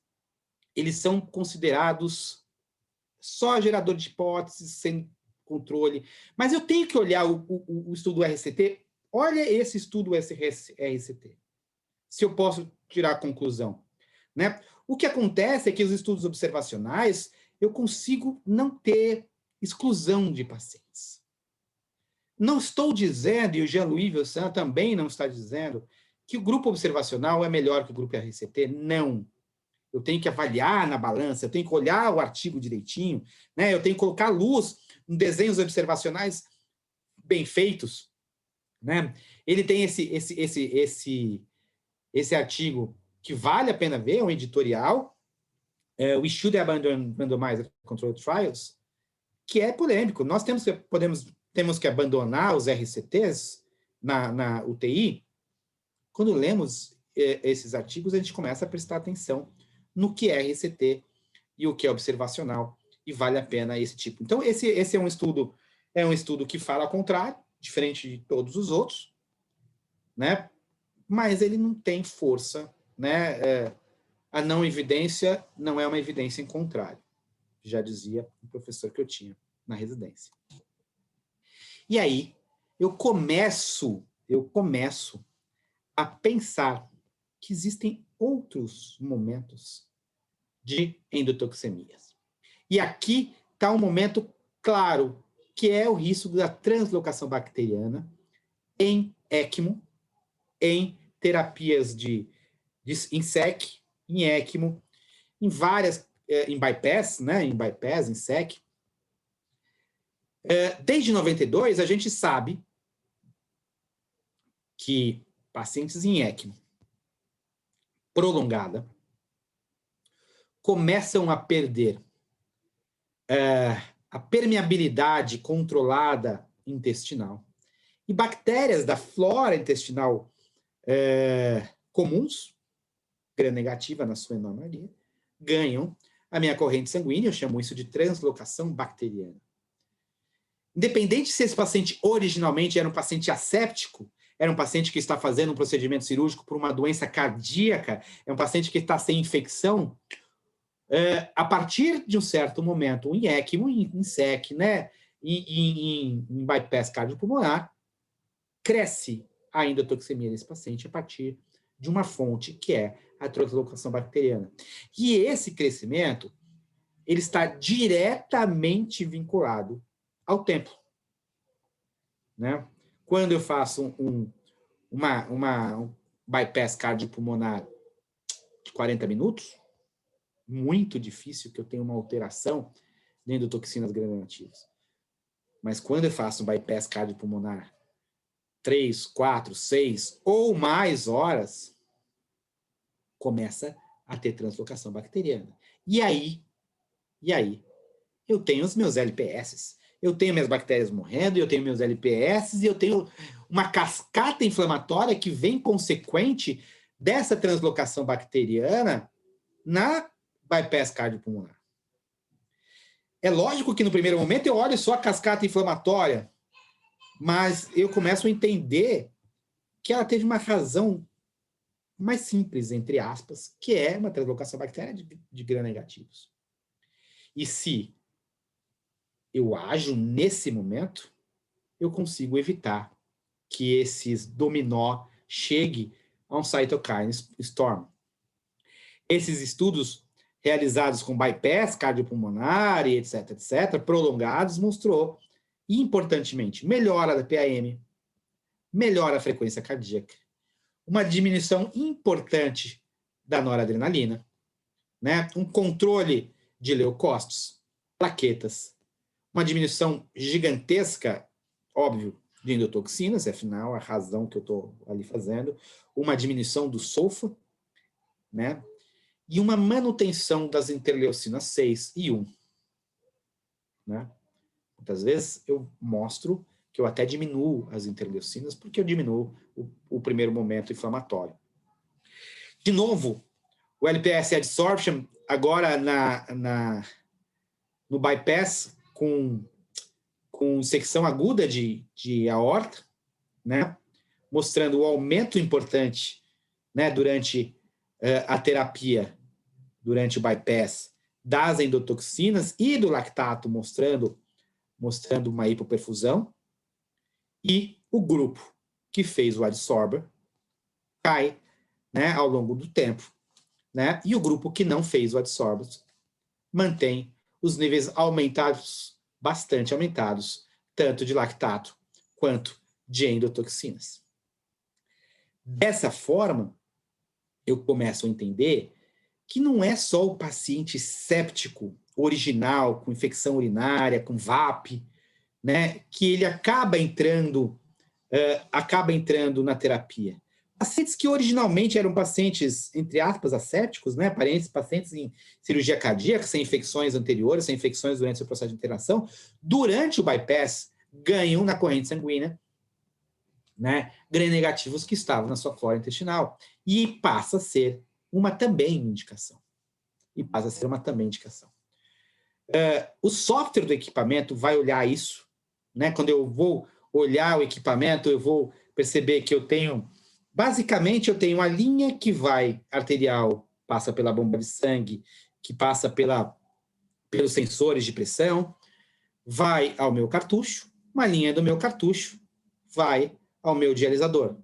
eles são considerados só gerador de hipóteses, sem controle. Mas eu tenho que olhar o estudo RCT. Olha esse estudo RCT. Se eu posso tirar a conclusão. Né? O que acontece é que os estudos observacionais, eu consigo não ter exclusão de pacientes. Não estou dizendo, e o Jean-Louis Vincent também não está dizendo, que o grupo observacional é melhor que o grupo RCT. Não. Eu tenho que avaliar na balança, eu tenho que olhar o artigo direitinho, né? Eu tenho que colocar luz em desenhos observacionais bem feitos, né? Ele tem esse artigo que vale a pena ver, um editorial, We Should Abandon Randomized Controlled Trials, que é polêmico. Nós temos que abandonar os RCTs na UTI. Quando lemos esses artigos, a gente começa a prestar atenção no que é RCT e o que é observacional, e vale a pena esse tipo. Então, esse é um estudo que fala ao contrário, diferente de todos os outros, né? Mas ele não tem força, né? A não evidência não é uma evidência em contrário, já dizia o professor que eu tinha na residência. E aí, eu começo a pensar que existem outros momentos de endotoxemias. E aqui está um momento claro, que é o risco da translocação bacteriana em ECMO, em terapias em SEC, em ECMO, em várias, em bypass, né? Em bypass, em SEC. Desde 92, a gente sabe que pacientes em ECMO prolongada começam a perder a permeabilidade controlada intestinal. E bactérias da flora intestinal comuns, gram-negativa na sua enorme maioria, ganham a minha corrente sanguínea, eu chamo isso de translocação bacteriana. Independente se esse paciente originalmente era um paciente asséptico, era um paciente que está fazendo um procedimento cirúrgico por uma doença cardíaca, é um paciente que está sem infecção, a partir de um certo momento, em ECMO, em SEC, né, em bypass cardiopulmonar, cresce a endotoxemia desse paciente a partir de uma fonte que é a translocação bacteriana. E esse crescimento, ele está diretamente vinculado ao tempo, né? Quando eu faço um bypass cardiopulmonar de 40 minutos, muito difícil que eu tenha uma alteração de endotoxinas gram-negativas. Mas quando eu faço um bypass cardiopulmonar 3, 4, 6 ou mais horas, começa a ter translocação bacteriana. E aí, eu tenho os meus LPS, eu tenho minhas bactérias morrendo, eu tenho meus LPS, e eu tenho uma cascata inflamatória que vem consequente dessa translocação bacteriana na bypass cardiopulmonar. É lógico que no primeiro momento eu olho só a cascata inflamatória, mas eu começo a entender que ela teve uma razão mais simples, entre aspas, que é uma translocação bacteriana de gram-negativos. E se eu ajo nesse momento, eu consigo evitar que esses dominó chegue a um cytokine storm. Esses estudos realizados com bypass cardiopulmonar e etc., prolongados, mostrou, importantemente, melhora da PAM, melhora a frequência cardíaca, uma diminuição importante da noradrenalina, né? Um controle de leucócitos, plaquetas, uma diminuição gigantesca, óbvio, de endotoxinas, afinal, a razão que eu estou ali fazendo, uma diminuição do sulfa, né? E uma manutenção das interleucinas 6 e 1. Né? Muitas vezes eu mostro que eu até diminuo as interleucinas, porque eu diminuo o primeiro momento inflamatório. De novo, o LPS adsorption, agora no bypass, com secção aguda de aorta, né? Mostrando o aumento importante, né, durante a terapia, durante o bypass, das endotoxinas e do lactato, mostrando uma hipoperfusão. E o grupo que fez o adsorber cai, né, ao longo do tempo, né? E o grupo que não fez o adsorber mantém os níveis aumentados, bastante aumentados, tanto de lactato quanto de endotoxinas. Dessa forma, eu começo a entender que não é só o paciente séptico, original, com infecção urinária, com VAP, né, que ele acaba entrando na terapia. Pacientes que originalmente eram pacientes, entre aspas, assépticos, né, pacientes em cirurgia cardíaca, sem infecções anteriores, sem infecções durante o seu processo de internação, durante o bypass, ganham na corrente sanguínea, né, gram-negativos que estavam na sua flora intestinal. E passa a ser uma também indicação. O software do equipamento vai olhar isso, né? Quando eu vou olhar o equipamento, eu vou perceber que basicamente eu tenho a linha que vai arterial, passa pela bomba de sangue, que passa pelos sensores de pressão, vai ao meu cartucho, uma linha do meu cartucho vai ao meu dialisador.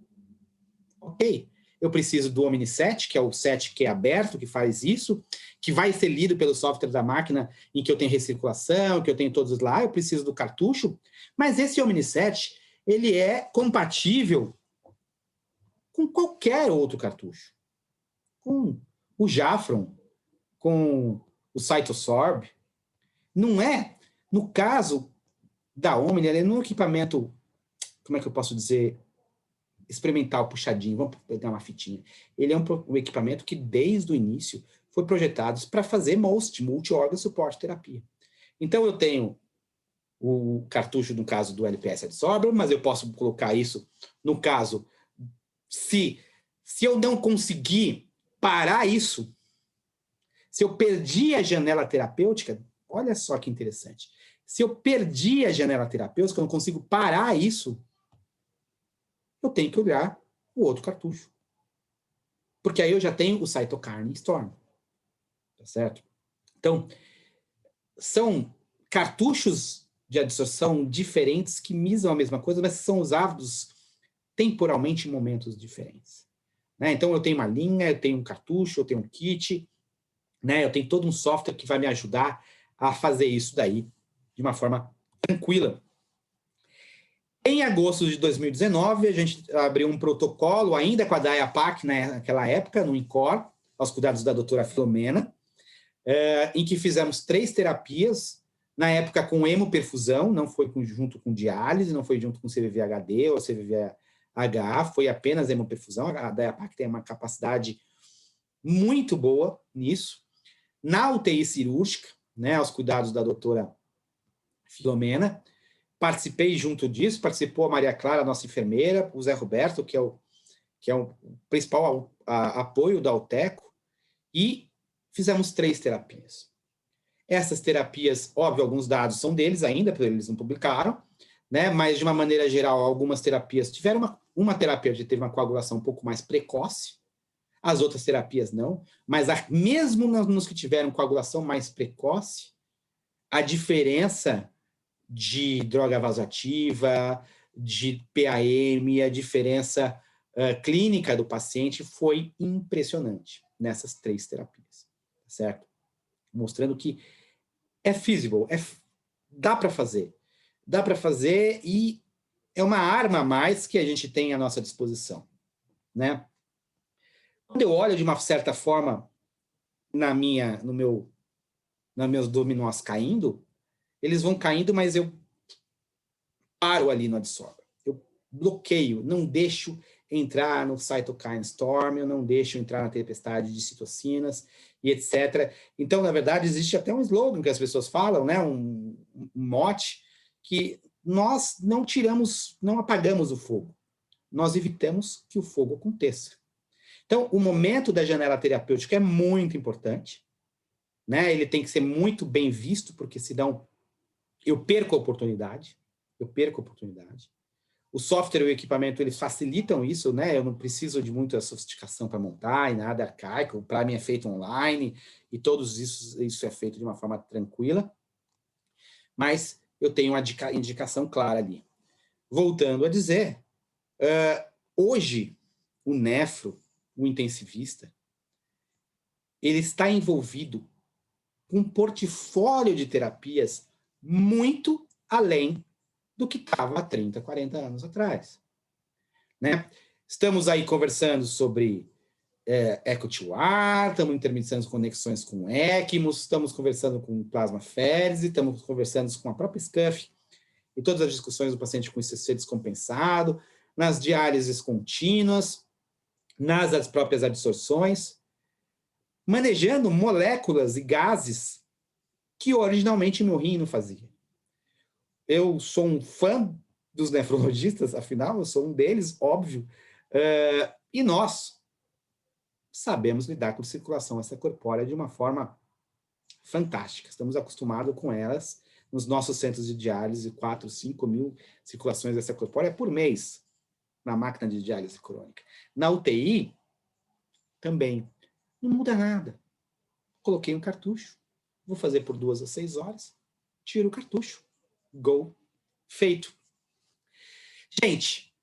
Ok? Eu preciso do Omni-set, que é o set que é aberto, que faz isso, que vai ser lido pelo software da máquina, em que eu tenho recirculação, que eu tenho todos lá, eu preciso do cartucho, mas esse Omni-set, ele é compatível com qualquer outro cartucho. Com o Jafron, com o Cytosorb. Não é, no caso da Omni, ele é um equipamento, como é que eu posso dizer, experimental, puxadinho, vamos pegar uma fitinha. Ele é um equipamento que, desde o início, foi projetado para fazer multi-organ support terapia. Então, eu tenho o cartucho, no caso do LPS adsorber, mas eu posso colocar isso no caso, se eu não conseguir parar isso, se eu perdi a janela terapêutica, olha só que interessante. Se eu perdi a janela terapêutica, eu não consigo parar isso, eu tenho que olhar o outro cartucho. Porque aí eu já tenho o cytokine storm. Tá certo? Então, são cartuchos de adsorção diferentes que misam a mesma coisa, mas são usados temporalmente em momentos diferentes. Né? Então, eu tenho uma linha, eu tenho um cartucho, eu tenho um kit, né? Eu tenho todo um software que vai me ajudar a fazer isso daí de uma forma tranquila. Em agosto de 2019, a gente abriu um protocolo, ainda com a DIAPAC, né, naquela época, no INCOR, aos cuidados da doutora Filomena, em que fizemos 3 terapias, na época com hemoperfusão, não foi junto com diálise, não foi junto com CVV-HD ou CVV-HA, foi apenas hemoperfusão. A DIAPAC tem uma capacidade muito boa nisso. Na UTI cirúrgica, né, aos cuidados da doutora Filomena, participei junto disso, participou a Maria Clara, nossa enfermeira, o Zé Roberto, que é o principal apoio da UTECO, e fizemos 3 terapias. Essas terapias, óbvio, alguns dados são deles ainda, porque eles não publicaram, né? Mas, de uma maneira geral, algumas terapias tiveram uma terapia que teve uma coagulação um pouco mais precoce, as outras terapias não, mas mesmo nos que tiveram coagulação mais precoce, a diferença de droga vasoativa, de PAM, a diferença clínica do paciente foi impressionante nessas 3 terapias, certo? Mostrando que é feasible, dá para fazer. Dá para fazer e é uma arma a mais que a gente tem à nossa disposição, né? Quando eu olho de uma certa forma nos meus dominós caindo, eles vão caindo, mas eu paro ali no adsorba. Eu bloqueio, não deixo entrar no cytokine storm, eu não deixo entrar na tempestade de citocinas e etc. Então, na verdade, existe até um slogan que as pessoas falam, né? Um mote, que nós não apagamos o fogo, nós evitamos que o fogo aconteça. Então, o momento da janela terapêutica é muito importante, né? Ele tem que ser muito bem visto, porque senão eu perco a oportunidade. O software e o equipamento, eles facilitam isso, né? Eu não preciso de muita sofisticação para montar e nada arcaico, para mim é feito online e todos isso é feito de uma forma tranquila, mas eu tenho uma indicação clara ali. Voltando a dizer, hoje o nefro, o intensivista, ele está envolvido com um portfólio de terapias muito além do que estava há 30, 40 anos atrás, né? Estamos aí conversando sobre eco to ar, estamos intermediando conexões com ECMOs, estamos conversando com plasmaférese, estamos conversando com a própria SCUF e todas as discussões do paciente com ICC descompensado, nas diálises contínuas, nas próprias absorções, manejando moléculas e gases que originalmente meu rim não fazia. Eu sou um fã dos nefrologistas, afinal, eu sou um deles, óbvio, e nós sabemos lidar com circulação extracorpórea de uma forma fantástica. Estamos acostumados com elas nos nossos centros de diálise, 4, 5 mil circulações extracorpórea por mês na máquina de diálise crônica. Na UTI, também. Não muda nada. Coloquei um cartucho, vou fazer por 2 a 6 horas, tiro o cartucho. Go. Feito. Gente,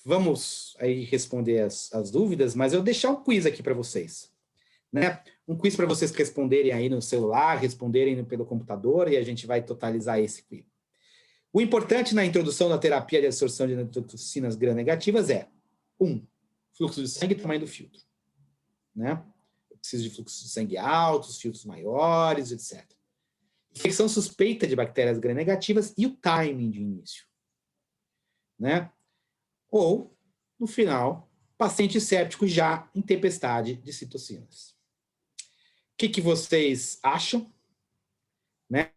vamos aí responder as dúvidas, mas eu vou deixar um quiz aqui para vocês, né? Um quiz para vocês responderem aí no celular, responderem pelo computador, e a gente vai totalizar esse quiz. O importante na introdução da terapia de absorção de neurotoxinas gram-negativas é 1. Fluxo de sangue e tamanho do filtro, né? Eu preciso de fluxo de sangue altos, filtros maiores, etc. Infecção suspeita de bactérias gram-negativas e o timing de início, né? Ou, no final, paciente séptico já em tempestade de citocinas. O que vocês acham? Né?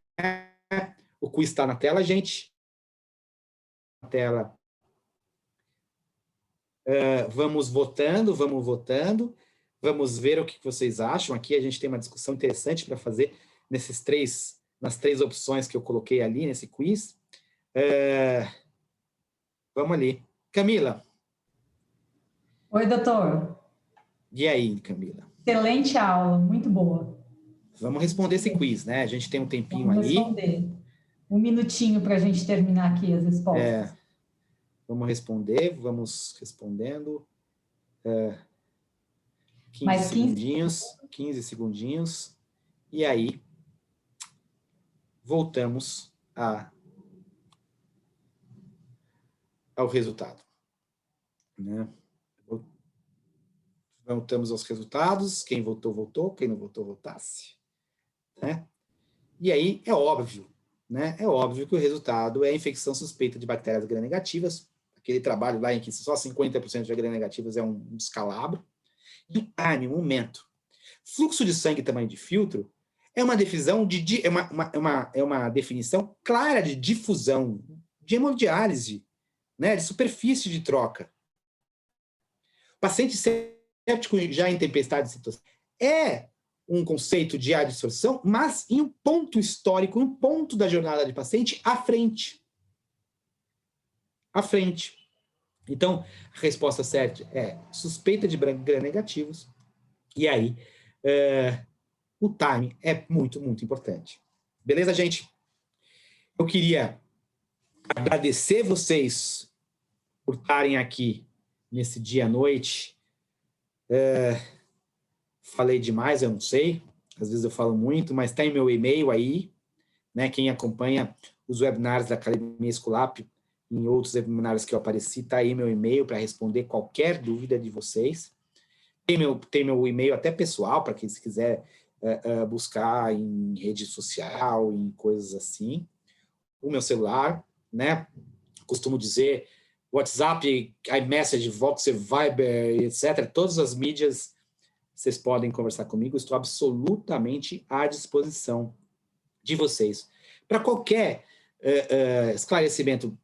O quiz está na tela, gente. Na tela. Vamos votando. Vamos ver o que vocês acham. Aqui a gente tem uma discussão interessante para fazer nas 3 opções que eu coloquei ali nesse quiz. Vamos ali. Camila. Oi, doutor. E aí, Camila? Excelente aula, muito boa. Vamos responder esse quiz, né? A gente tem um tempinho Vamos aí. Responder. Um minutinho para a gente terminar aqui as respostas. Vamos respondendo. 15 segundinhos. E aí, voltamos ao resultado, né? Voltamos aos resultados. Quem votou, votou. Quem não votou, votasse, né? E aí é óbvio, né? É óbvio que o resultado é infecção suspeita de bactérias gram-negativas. Aquele trabalho lá em que só 50% de gram-negativas é um descalabro. E o time, o momento. Fluxo de sangue e tamanho de filtro é uma definição uma definição clara de difusão, de hemodiálise, né? De superfície de troca. Paciente séptico já em tempestade de citocinas é um conceito de adsorção, mas em um ponto histórico, um ponto da jornada de paciente à frente. À frente. Então, a resposta certa é suspeita de gram-negativos. E aí, o time é muito, muito importante. Beleza, gente? Eu queria agradecer vocês por estarem aqui nesse dia à noite. Falei demais, eu não sei. Às vezes eu falo muito, mas tem meu e-mail aí, né? Quem acompanha os webinars da Academia Esculap, em outros webinars que eu apareci, tá aí meu e-mail para responder qualquer dúvida de vocês. Tem meu e-mail até pessoal, para quem se quiser buscar em rede social, em coisas assim. O meu celular, né? Costumo dizer WhatsApp, iMessage, Voxer, Viber, etc. Todas as mídias, vocês podem conversar comigo. Estou absolutamente à disposição de vocês para qualquer esclarecimento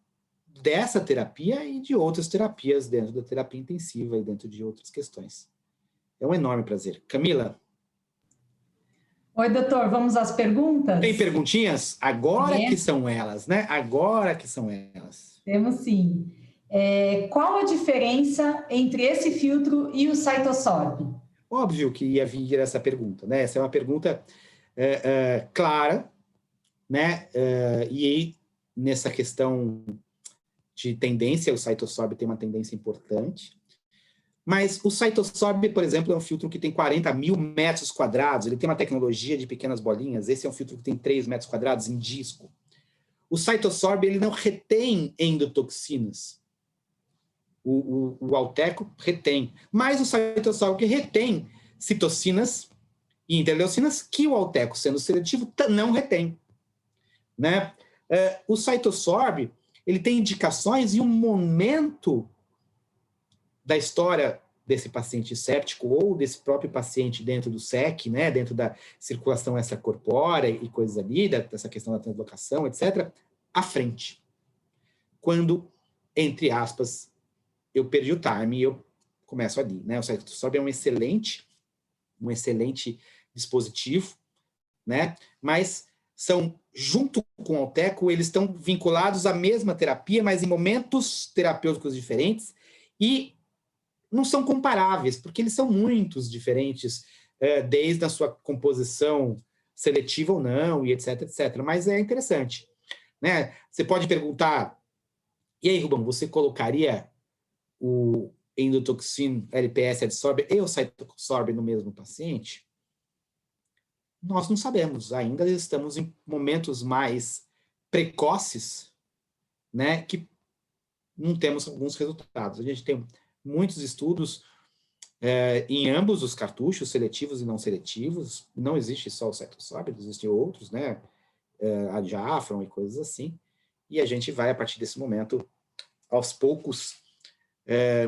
dessa terapia e de outras terapias dentro da terapia intensiva e dentro de outras questões. É um enorme prazer. Camila? Oi, doutor, vamos às perguntas? Tem perguntinhas? Agora que são elas, né? Agora que são elas. Temos sim. Qual a diferença entre esse filtro e o Cytosorb? Óbvio que ia vir essa pergunta, né? Essa é uma pergunta clara, né? E aí, nessa questão de tendência, o Cytosorb tem uma tendência importante. Mas o Cytosorb, por exemplo, é um filtro que tem 40 mil metros quadrados, ele tem uma tecnologia de pequenas bolinhas, esse é um filtro que tem 3 metros quadrados em disco. O Cytosorb, ele não retém endotoxinas. O Alteco retém, mas o Cytosorb que retém citocinas e interleucinas que o Alteco, sendo seletivo, não retém. Né? O Cytosorb, ele tem indicações e um momento da história desse paciente séptico ou desse próprio paciente dentro do SEC, né, dentro da circulação extracorpórea e coisas ali, dessa questão da translocação, etc., à frente. Quando, entre aspas, eu perdi o time e eu começo ali. Né? O Cytosorb é um excelente dispositivo, né? Mas junto com o Alteco, eles estão vinculados à mesma terapia, mas em momentos terapêuticos diferentes e não são comparáveis, porque eles são muito diferentes, desde a sua composição seletiva ou não, e etc, etc. Mas é interessante. Né? Você pode perguntar, e aí, Rubão, você colocaria o endotoxin LPS adsorber e o Cytosorb no mesmo paciente? Nós não sabemos, ainda estamos em momentos mais precoces, né, que não temos alguns resultados. A gente tem muitos estudos em ambos os cartuchos, seletivos e não seletivos. Não existe só o Cytosorb, existem outros, né, a diáframo e coisas assim. E a gente vai, a partir desse momento, aos poucos,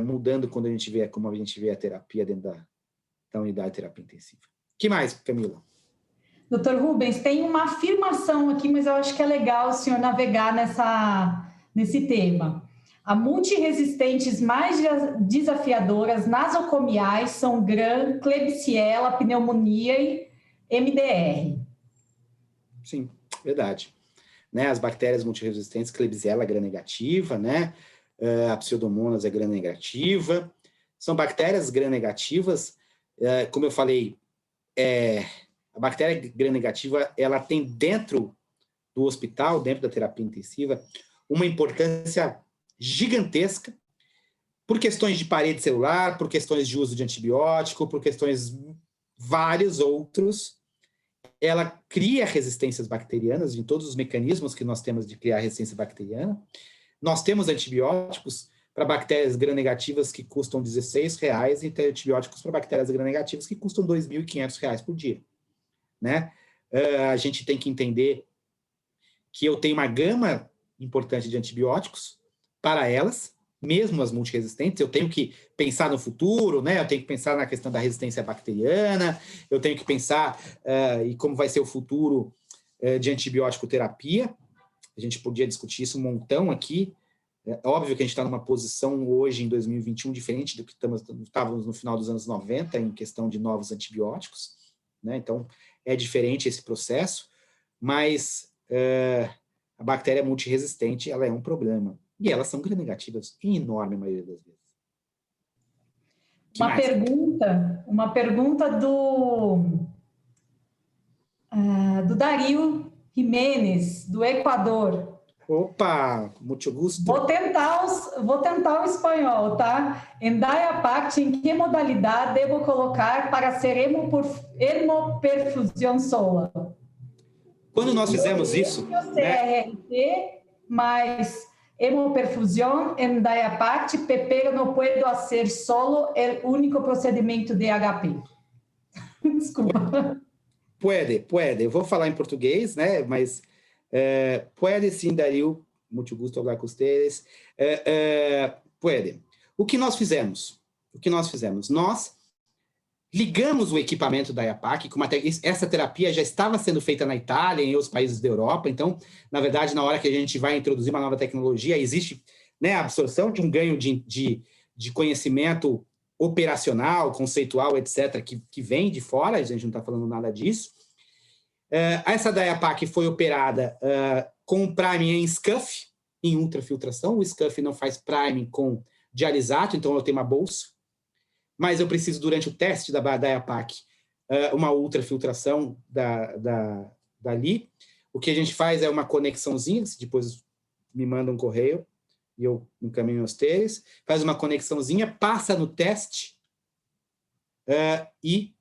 mudando como a gente vê a terapia dentro da unidade de terapia intensiva. O que mais, Camila? Doutor Rubens, tem uma afirmação aqui, mas eu acho que é legal o senhor navegar nesse tema. As multiresistentes mais desafiadoras nasocomiais são Gram, Klebsiella, pneumonia e MDR. Sim, verdade. Né, as bactérias multiresistentes, Klebsiella é gram-negativa, né? A Pseudomonas é gram-negativa. São bactérias gram-negativas, como eu falei, a bactéria gram-negativa, ela tem dentro do hospital, dentro da terapia intensiva, uma importância gigantesca por questões de parede celular, por questões de uso de antibiótico, por questões vários outros. Ela cria resistências bacterianas em todos os mecanismos que nós temos de criar resistência bacteriana. Nós temos antibióticos para bactérias gram-negativas que custam R$16 e tem antibióticos para bactérias gram-negativas que custam R$2.500 por dia. Né? A gente tem que entender que eu tenho uma gama importante de antibióticos para elas, mesmo as multiresistentes. Eu tenho que pensar no futuro, né? Eu tenho que pensar na questão da resistência bacteriana, eu tenho que pensar em como vai ser o futuro de antibiótico terapia. A gente podia discutir isso um montão aqui. É óbvio que a gente está numa posição hoje, em 2021, diferente do que estávamos no final dos anos 90, em questão de novos antibióticos, né? Então, é diferente esse processo, mas a bactéria multiresistente, ela é um problema. E elas são gram-negativas em enorme maioria das vezes. Uma pergunta do Dario Jiménez, do Equador. Opa, muito gosto. Vou tentar o espanhol, tá? Em DIA-PACT, em que modalidade devo colocar para ser hemoperfusão sola? Quando nós fizemos isso... CRT, mais hemoperfusão em DIA-PACT, pero no puedo hacer solo el único procedimento de HP. Desculpa. Puede. Eu vou falar em português, né? Mas puede sim, Dario. Muito gusto hablar com vocês. Puede. O que nós fizemos? Nós ligamos o equipamento da IAPAC, essa terapia já estava sendo feita na Itália e em outros países da Europa, então, na verdade, na hora que a gente vai introduzir uma nova tecnologia, existe, né, a absorção de um ganho de conhecimento operacional, conceitual, etc., que vem de fora, a gente não está falando nada disso. Essa da IAPAC foi operada com o priming em SCUF, em ultrafiltração. O SCUF não faz priming com dialisato, então eu tenho uma bolsa. Mas eu preciso, durante o teste da IAPAC, uma ultrafiltração dali. O que a gente faz é uma conexãozinha, depois me manda um correio e eu encaminho aos teres, faz uma conexãozinha, passa no teste e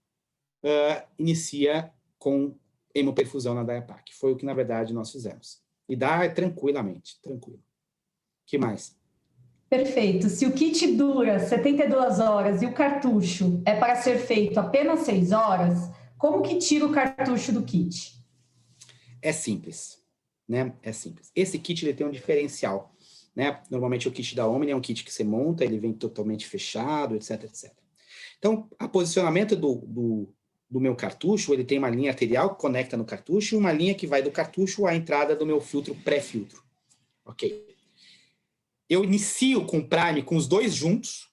inicia com hemoperfusão na DIA-PAC. Foi o que, na verdade, nós fizemos. E dá tranquilamente, tranquilo. O que mais? Perfeito. Se o kit dura 72 horas e o cartucho é para ser feito apenas 6 horas, como que tira o cartucho do kit? É simples, né? É simples. Esse kit ele tem um diferencial, né? Normalmente o kit da Omni é um kit que você monta, ele vem totalmente fechado, etc, etc. Então, o posicionamento do meu cartucho, ele tem uma linha arterial que conecta no cartucho e uma linha que vai do cartucho à entrada do meu filtro pré-filtro. Ok. Eu inicio com o prime com os dois juntos,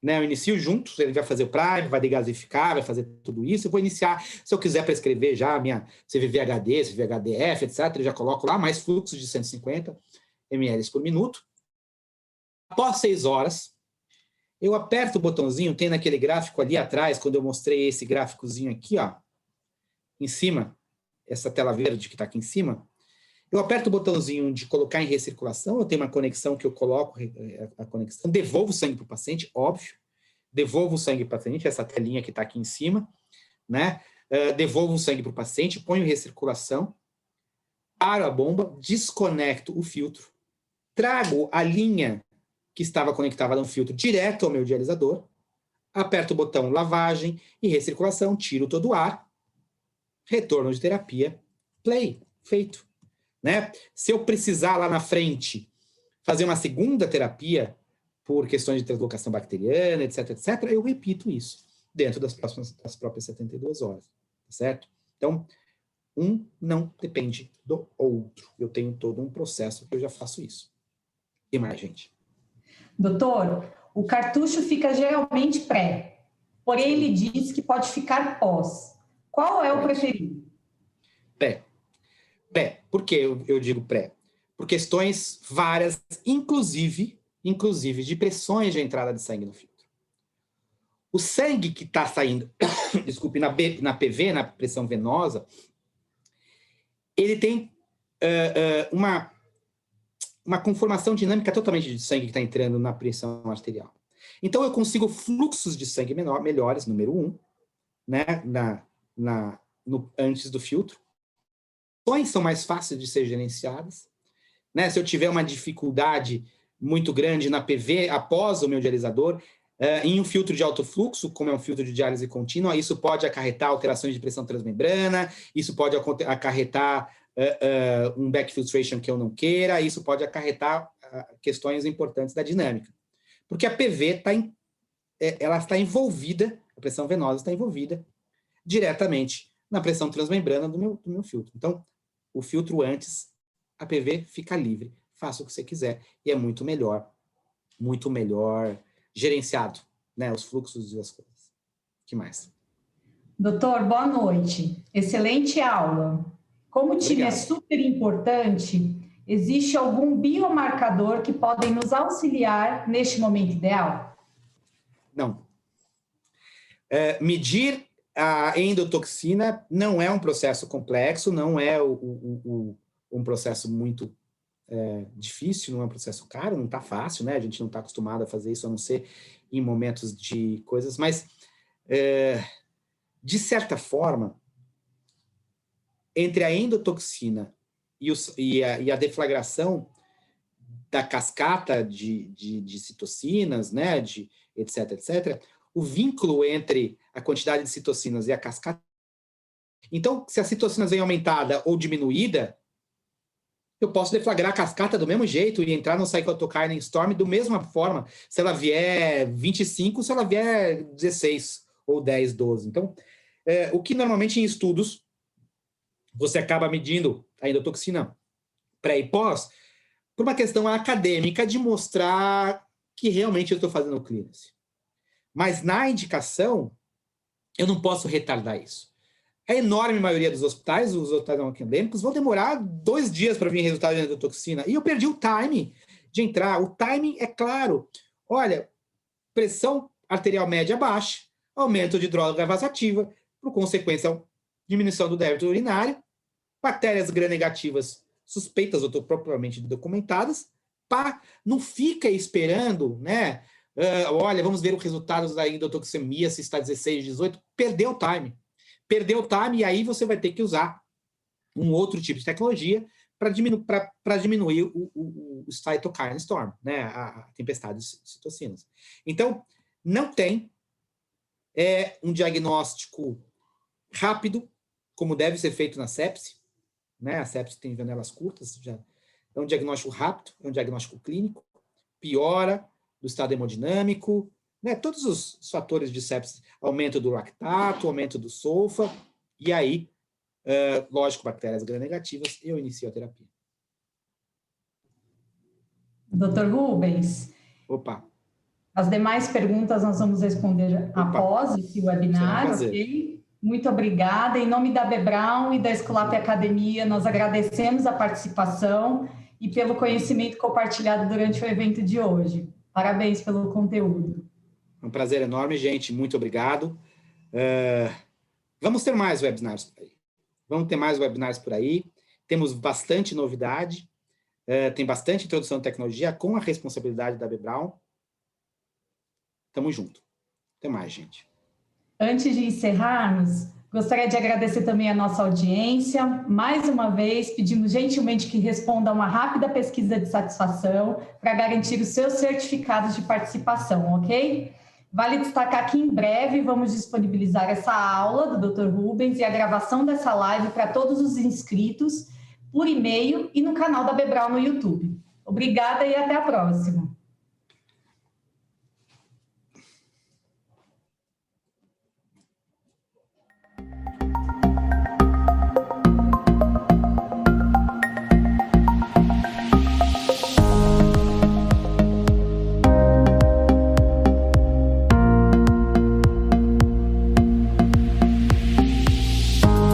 né? Eu inicio juntos, ele vai fazer o prime, vai degasificar, vai fazer tudo isso. Eu vou iniciar, se eu quiser prescrever já a minha CVVHD, CVVHDF, etc., eu já coloco lá mais fluxo de 150 ml por minuto. Após 6 horas, eu aperto o botãozinho, tem naquele gráfico ali atrás, quando eu mostrei esse gráficozinho aqui, ó, em cima, essa tela verde que está aqui em cima, eu aperto o botãozinho de colocar em recirculação, eu tenho uma conexão que eu coloco a conexão, devolvo o sangue para o paciente, óbvio, devolvo o sangue para o paciente, essa telinha que está aqui em cima, né? Devolvo o sangue para o paciente, ponho em recirculação, paro a bomba, desconecto o filtro, trago a linha que estava conectada no filtro direto ao meu dialisador, aperto o botão lavagem e recirculação, tiro todo o ar, retorno de terapia, play, feito. Né? Se eu precisar lá na frente fazer uma segunda terapia por questões de translocação bacteriana, etc., etc., eu repito isso dentro das próprias 72 horas, tá certo? Então, um não depende do outro. Eu tenho todo um processo que eu já faço isso. E mais, gente? Doutor, o cartucho fica geralmente pré, porém ele diz que pode ficar pós. Qual é o preferido? Pré. Por que eu digo pré? Por questões várias, inclusive de pressões de entrada de sangue no filtro. O sangue que está saindo, desculpe, na PV, na pressão venosa, ele tem uma conformação dinâmica totalmente de sangue que está entrando na pressão arterial. Então, eu consigo fluxos de sangue melhores, número 1, né, antes do filtro. São mais fáceis de ser gerenciadas, né? Se eu tiver uma dificuldade muito grande na PV após o meu dialisador, em um filtro de alto fluxo, como é um filtro de diálise contínua, isso pode acarretar alterações de pressão transmembrana, isso pode acarretar um backfiltration que eu não queira, isso pode acarretar questões importantes da dinâmica. Porque a PV ela está envolvida, a pressão venosa está envolvida diretamente na pressão transmembrana do meu filtro. Então, o filtro antes, a PV fica livre, faça o que você quiser, e é muito melhor gerenciado, né, os fluxos e as coisas. O que mais? Doutor, boa noite. Excelente aula. Como o time é super importante, existe algum biomarcador que podem nos auxiliar neste momento ideal? Não. Medir a endotoxina não é um processo complexo, não é um processo muito difícil, não é um processo caro, não está fácil, né? A gente não está acostumado a fazer isso, a não ser em momentos de coisas, mas, de certa forma, entre a endotoxina e a deflagração da cascata de citocinas, né, etc., etc., o vínculo entre a quantidade de citocinas e a cascata... Então, se as citocinas vêm aumentada ou diminuída, eu posso deflagrar a cascata do mesmo jeito e entrar no Cytokine Storm da mesma forma, se ela vier 25, se ela vier 16 ou 10, 12. Então, o que normalmente em estudos você acaba medindo a endotoxina pré e pós por uma questão acadêmica de mostrar que realmente eu estou fazendo clearance. Mas na indicação, eu não posso retardar isso. A enorme maioria dos hospitais, os hospitais não acadêmicos, vão demorar 2 dias para vir resultado de endotoxina. E eu perdi o time de entrar. O timing é claro. Olha, pressão arterial média baixa, aumento de droga vasoativa, por consequência, diminuição do débito urinário, bactérias gram-negativas suspeitas ou propriamente documentadas, não fica esperando, né? Olha, vamos ver os resultados da endotoxemia, se está 16, 18, perdeu o time. Perdeu o time e aí você vai ter que usar um outro tipo de tecnologia para diminuir o Cytokine Storm, né? A tempestade de citocinas. Então, não tem um diagnóstico rápido, como deve ser feito na sepse, né? A sepse tem janelas curtas, já é um diagnóstico rápido, é um diagnóstico clínico, piora do estado hemodinâmico, né? Todos os fatores de sepse, aumento do lactato, aumento do sulfa, e aí, lógico, bactérias gram-negativas, eu inicio a terapia. Dr. Rubens. Opa. As demais perguntas nós vamos responder após esse webinar, ok? Muito obrigada. Em nome da Bebrown e da Escolap Academia, nós agradecemos a participação e pelo conhecimento compartilhado durante o evento de hoje. Parabéns pelo conteúdo. É um prazer enorme, gente. Muito obrigado. Vamos ter mais webinars por aí. Vamos ter mais webinars por aí. Temos bastante novidade. Tem bastante introdução de tecnologia com a responsabilidade da Bebrown. Tamo junto. Até mais, gente. Antes de encerrarmos, gostaria de agradecer também a nossa audiência. Mais uma vez, pedimos gentilmente que responda a uma rápida pesquisa de satisfação para garantir os seus certificados de participação, ok? Vale destacar que em breve vamos disponibilizar essa aula do Dr. Rubens e a gravação dessa live para todos os inscritos por e-mail e no canal da Bebrown no YouTube. Obrigada e até a próxima.